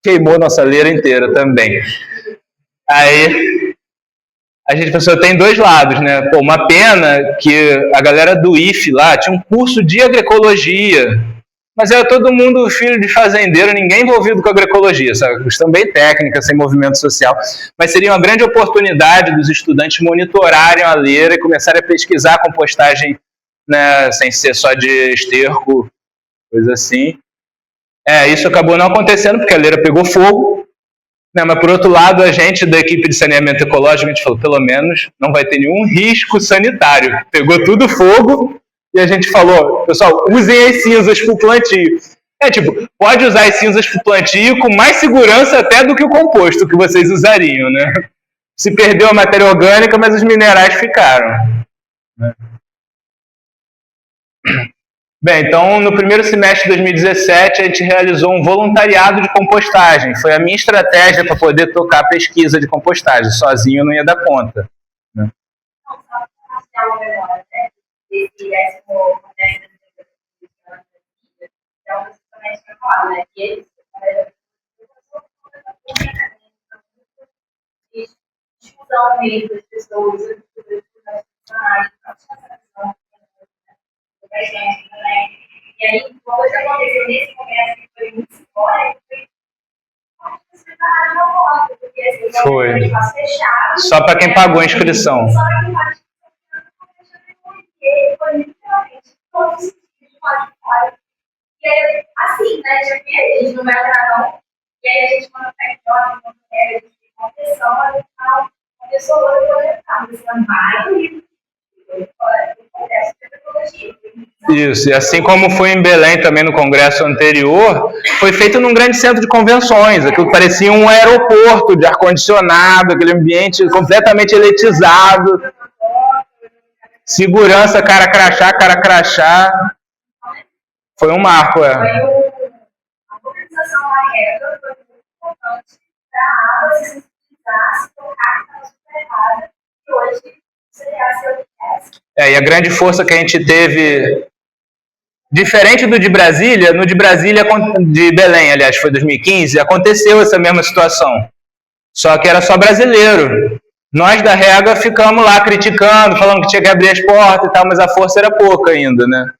queimou nossa leira inteira também. Aí, a gente pensou, tem dois lados, né? Pô, uma pena que a galera do IFE lá tinha um curso de agroecologia, mas era todo mundo filho de fazendeiro, ninguém envolvido com agroecologia, sabe? Questão bem técnica, sem movimento social. Mas seria uma grande oportunidade dos estudantes monitorarem a leira e começarem a pesquisar a compostagem, né, sem ser só de esterco, coisa assim. Isso acabou não acontecendo, porque a leira pegou fogo. Né, mas, por outro lado, a gente da equipe de saneamento ecológico, a gente falou, pelo menos não vai ter nenhum risco sanitário. Pegou tudo fogo. E a gente falou, pessoal, usem as cinzas para o plantio. Pode usar as cinzas para o plantio com mais segurança até do que o composto que vocês usariam, né? Se perdeu a matéria orgânica, mas os minerais ficaram. Bem, então, no primeiro semestre de 2017, a gente realizou um voluntariado de compostagem. Foi a minha estratégia para poder tocar a pesquisa de compostagem. Sozinho eu não ia dar conta. Né? Esse 10º Congresso então, justamente para falar, né, que eles discussão mesmo das pessoas, dos profissionais, também. E aí, uma coisa que aconteceu nesse congresso que foi muito simbólico, foi um espaço fechado. Só para quem pagou a inscrição. Só para quem pagou a inscrição. Foi literalmente todos os tipos de fora. E aí, assim, né, a gente não vai entrar não. E aí a gente manda tecnólogo, a gente tem uma pessoa vai entrar, você não vai Isso, e assim como foi em Belém também no congresso anterior, foi feito num grande centro de convenções, aquilo parecia um aeroporto de ar-condicionado, aquele ambiente completamente eletizado. Segurança, cara crachá. Foi um marco, A organização da regra foi muito importante para a água se sensibilizar, se tocar na super errada, e hoje seria seu e a grande força que a gente teve, diferente do de Brasília, no de Brasília, de Belém, aliás, foi 2015, aconteceu essa mesma situação. Só que era só brasileiro. Nós da Rega ficamos lá criticando, falando que tinha que abrir as portas e tal, mas a força era pouca ainda, né?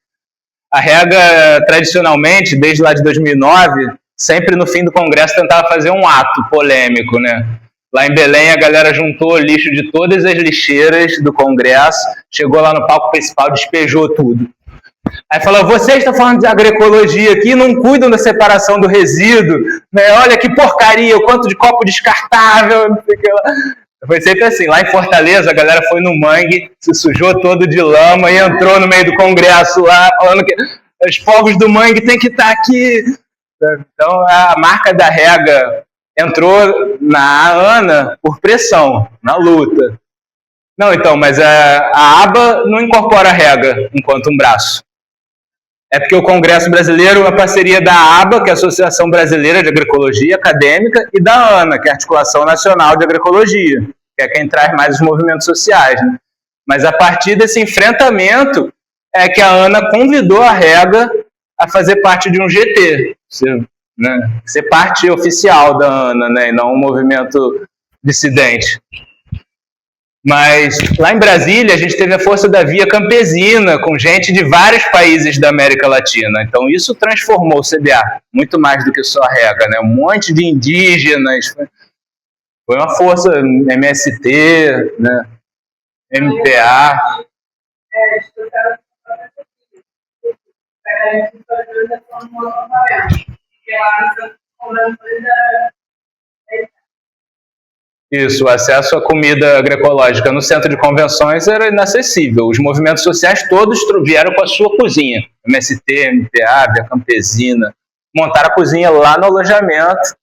A Rega, tradicionalmente, desde lá de 2009, sempre no fim do congresso tentava fazer um ato polêmico, né? Lá em Belém, a galera juntou lixo de todas as lixeiras do congresso, chegou lá no palco principal, despejou tudo. Aí falou, vocês estão falando de agroecologia aqui, não cuidam da separação do resíduo, né? Olha que porcaria, o quanto de copo descartável, não sei o que lá. Foi sempre assim, lá em Fortaleza, a galera foi no mangue, se sujou todo de lama e entrou no meio do congresso lá, falando que os povos do mangue têm que estar aqui. Então, a marca da Rega entrou na ANA por pressão, na luta. Não, então, mas a ABA não incorpora a Rega enquanto um braço. É porque o Congresso Brasileiro é uma parceria da ABA, que é a Associação Brasileira de Agroecologia Acadêmica, e da ANA, que é a Articulação Nacional de Agroecologia, que é quem traz mais os movimentos sociais. Né? Mas a partir desse enfrentamento é que a ANA convidou a Rega a fazer parte de um GT, ser parte oficial da ANA, né, e não um movimento dissidente. Mas lá em Brasília a gente teve a força da Via Campesina, com gente de vários países da América Latina. Então isso transformou o CBA, muito mais do que só a rega, né? Um monte de indígenas, foi uma força, MST, né? MPA. Isso, o acesso à comida agroecológica no centro de convenções era inacessível. Os movimentos sociais todos vieram com a sua cozinha. MST, MPA, Via Campesina. Montaram a cozinha lá no alojamento.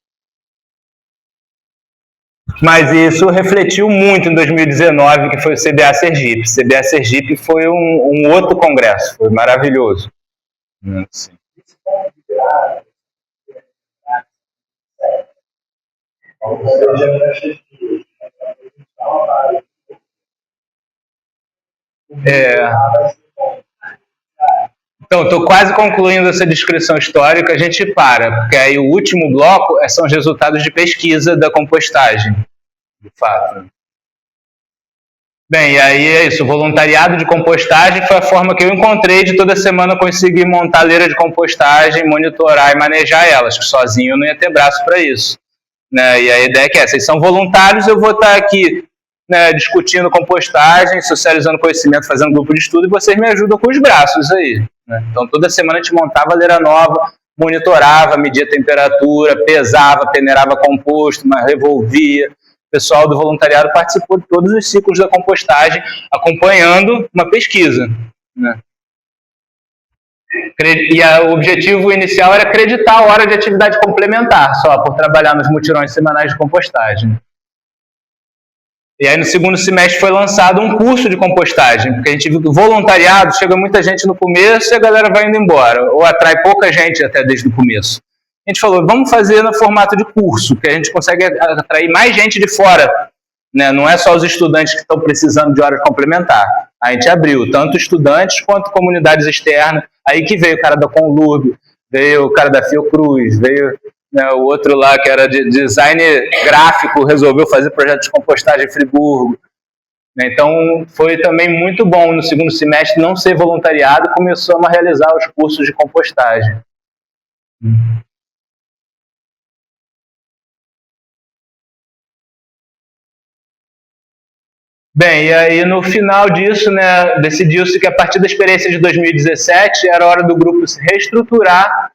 Mas isso refletiu muito em 2019, que foi o CBA Sergipe. O CBA Sergipe foi um outro congresso, foi maravilhoso. Sim. Então, estou quase concluindo essa descrição histórica, a gente para, porque aí o último bloco são os resultados de pesquisa da compostagem, de fato. Bem, e aí é isso, o voluntariado de compostagem foi a forma que eu encontrei de toda semana conseguir montar leira de compostagem, monitorar e manejar elas, que sozinho eu não ia ter braço para isso. Né? E a ideia é que vocês são voluntários, eu vou estar aqui, né, discutindo compostagem, socializando conhecimento, fazendo grupo de estudo, e vocês me ajudam com os braços aí. Né? Então toda semana a gente montava leira nova, monitorava, media a temperatura, pesava, peneirava composto, mas revolvia. O pessoal do voluntariado participou de todos os ciclos da compostagem, acompanhando uma pesquisa. Né? E o objetivo inicial era acreditar a hora de atividade complementar, só por trabalhar nos mutirões semanais de compostagem. E aí no segundo semestre foi lançado um curso de compostagem, porque a gente viu que o voluntariado chega muita gente no começo e a galera vai indo embora, ou atrai pouca gente até desde o começo. A gente falou, vamos fazer no formato de curso, que a gente consegue atrair mais gente de fora, né? Não é só os estudantes que estão precisando de horas complementar. A gente abriu tanto estudantes quanto comunidades externas, aí que veio o cara da Conlurb, veio o cara da Fiocruz, veio, né, o outro lá que era de design gráfico, resolveu fazer projeto de compostagem em Friburgo. Então foi também muito bom no segundo semestre não ser voluntariado e começamos a realizar os cursos de compostagem. Bem, e aí no final disso, né, decidiu-se que a partir da experiência de 2017 era hora do grupo se reestruturar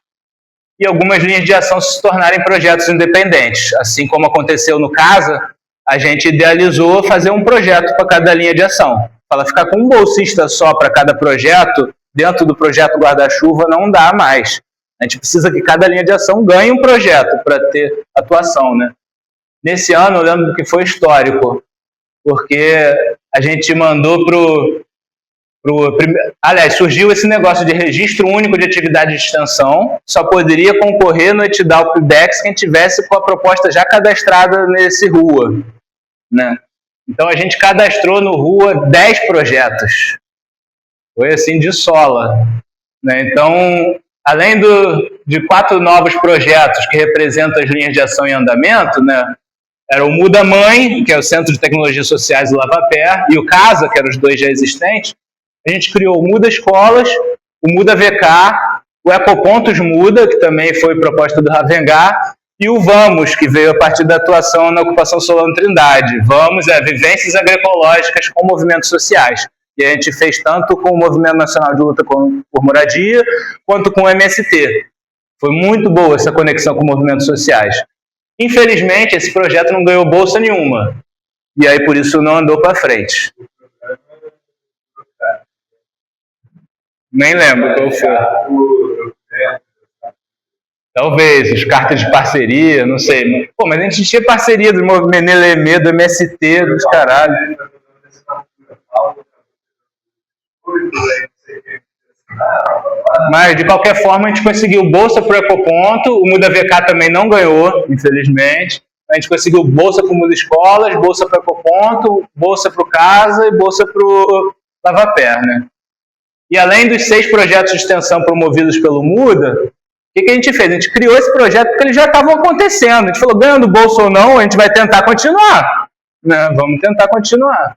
e algumas linhas de ação se tornarem projetos independentes. Assim como aconteceu no CASA, a gente idealizou fazer um projeto para cada linha de ação. Para ficar com um bolsista só para cada projeto, dentro do projeto guarda-chuva não dá mais. A gente precisa que cada linha de ação ganhe um projeto para ter atuação, né? Nesse ano, eu lembro que foi histórico, porque a gente mandou aliás, surgiu esse negócio de registro único de atividade de extensão, só poderia concorrer no edital PIBEX quem tivesse com a proposta já cadastrada nesse RUA. Né? Então a gente cadastrou no RUA 10 projetos. Foi assim de sola. Né? Então, além de 4 novos projetos que representam as linhas de ação em andamento, né? Era o Muda Mãe, que é o Centro de Tecnologias Sociais do Lavapé, e o CASA, que eram os dois já existentes. A gente criou o Muda Escolas, o Muda VK, o Ecopontos Muda, que também foi proposta do Ravengá, e o Vamos, que veio a partir da atuação na ocupação Solano Trindade. Vamos vivências agroecológicas com movimentos sociais. E a gente fez tanto com o Movimento Nacional de Luta por Moradia, quanto com o MST. Foi muito boa essa conexão com movimentos sociais. Infelizmente, esse projeto não ganhou bolsa nenhuma. E aí, por isso, não andou para frente. Nem lembro qual foi. Talvez, as cartas de parceria, não sei. Pô, mas a gente tinha parceria do movimento Menelemê, do MST, dos caralho. Mas, de qualquer forma, a gente conseguiu bolsa para o Ecoponto, o Muda VK também não ganhou, infelizmente. A gente conseguiu bolsa para o Muda Escolas, bolsa para o Ecoponto, bolsa para o CASA e bolsa para o Lavapé, né? E além dos 6 projetos de extensão promovidos pelo Muda, o que a gente fez? A gente criou esse projeto porque eles já estavam acontecendo. A gente falou, ganhando bolsa ou não, a gente vai tentar continuar. Né? Vamos tentar continuar.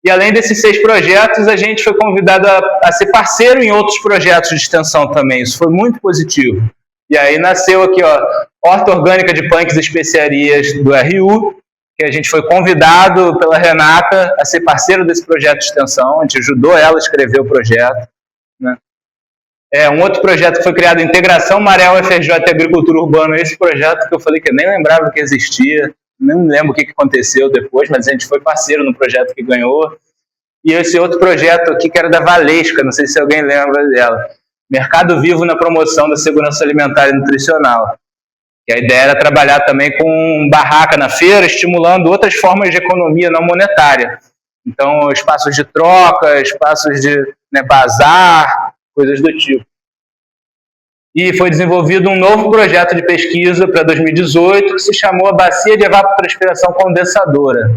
E além desses 6 projetos, a gente foi convidado a ser parceiro em outros projetos de extensão também. Isso foi muito positivo. E aí nasceu aqui, ó, Horta Orgânica de Punks e Especiarias do RU, que a gente foi convidado pela Renata a ser parceiro desse projeto de extensão. A gente ajudou ela a escrever o projeto, né? Um outro projeto que foi criado, Integração Maré UFRJ e Agricultura Urbana. Esse projeto que eu falei que eu nem lembrava que existia, nem lembro o que aconteceu depois, mas a gente foi parceiro no projeto que ganhou. E esse outro projeto aqui, que era da Valesca, não sei se alguém lembra dela, Mercado Vivo na Promoção da Segurança Alimentar e Nutricional. E a ideia era trabalhar também com barraca na feira, estimulando outras formas de economia não monetária. Então, espaços de troca, espaços de, né, bazar, coisas do tipo. E foi desenvolvido um novo projeto de pesquisa para 2018, que se chamou a Bacia de Evapotranspiração Condensadora,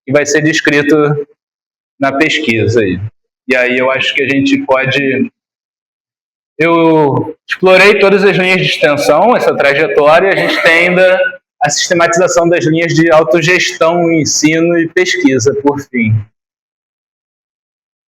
que vai ser descrito na pesquisa aí. E aí eu acho que a gente pode... Eu explorei todas as linhas de extensão, essa trajetória. A gente tem ainda a sistematização das linhas de autogestão, ensino e pesquisa, por fim.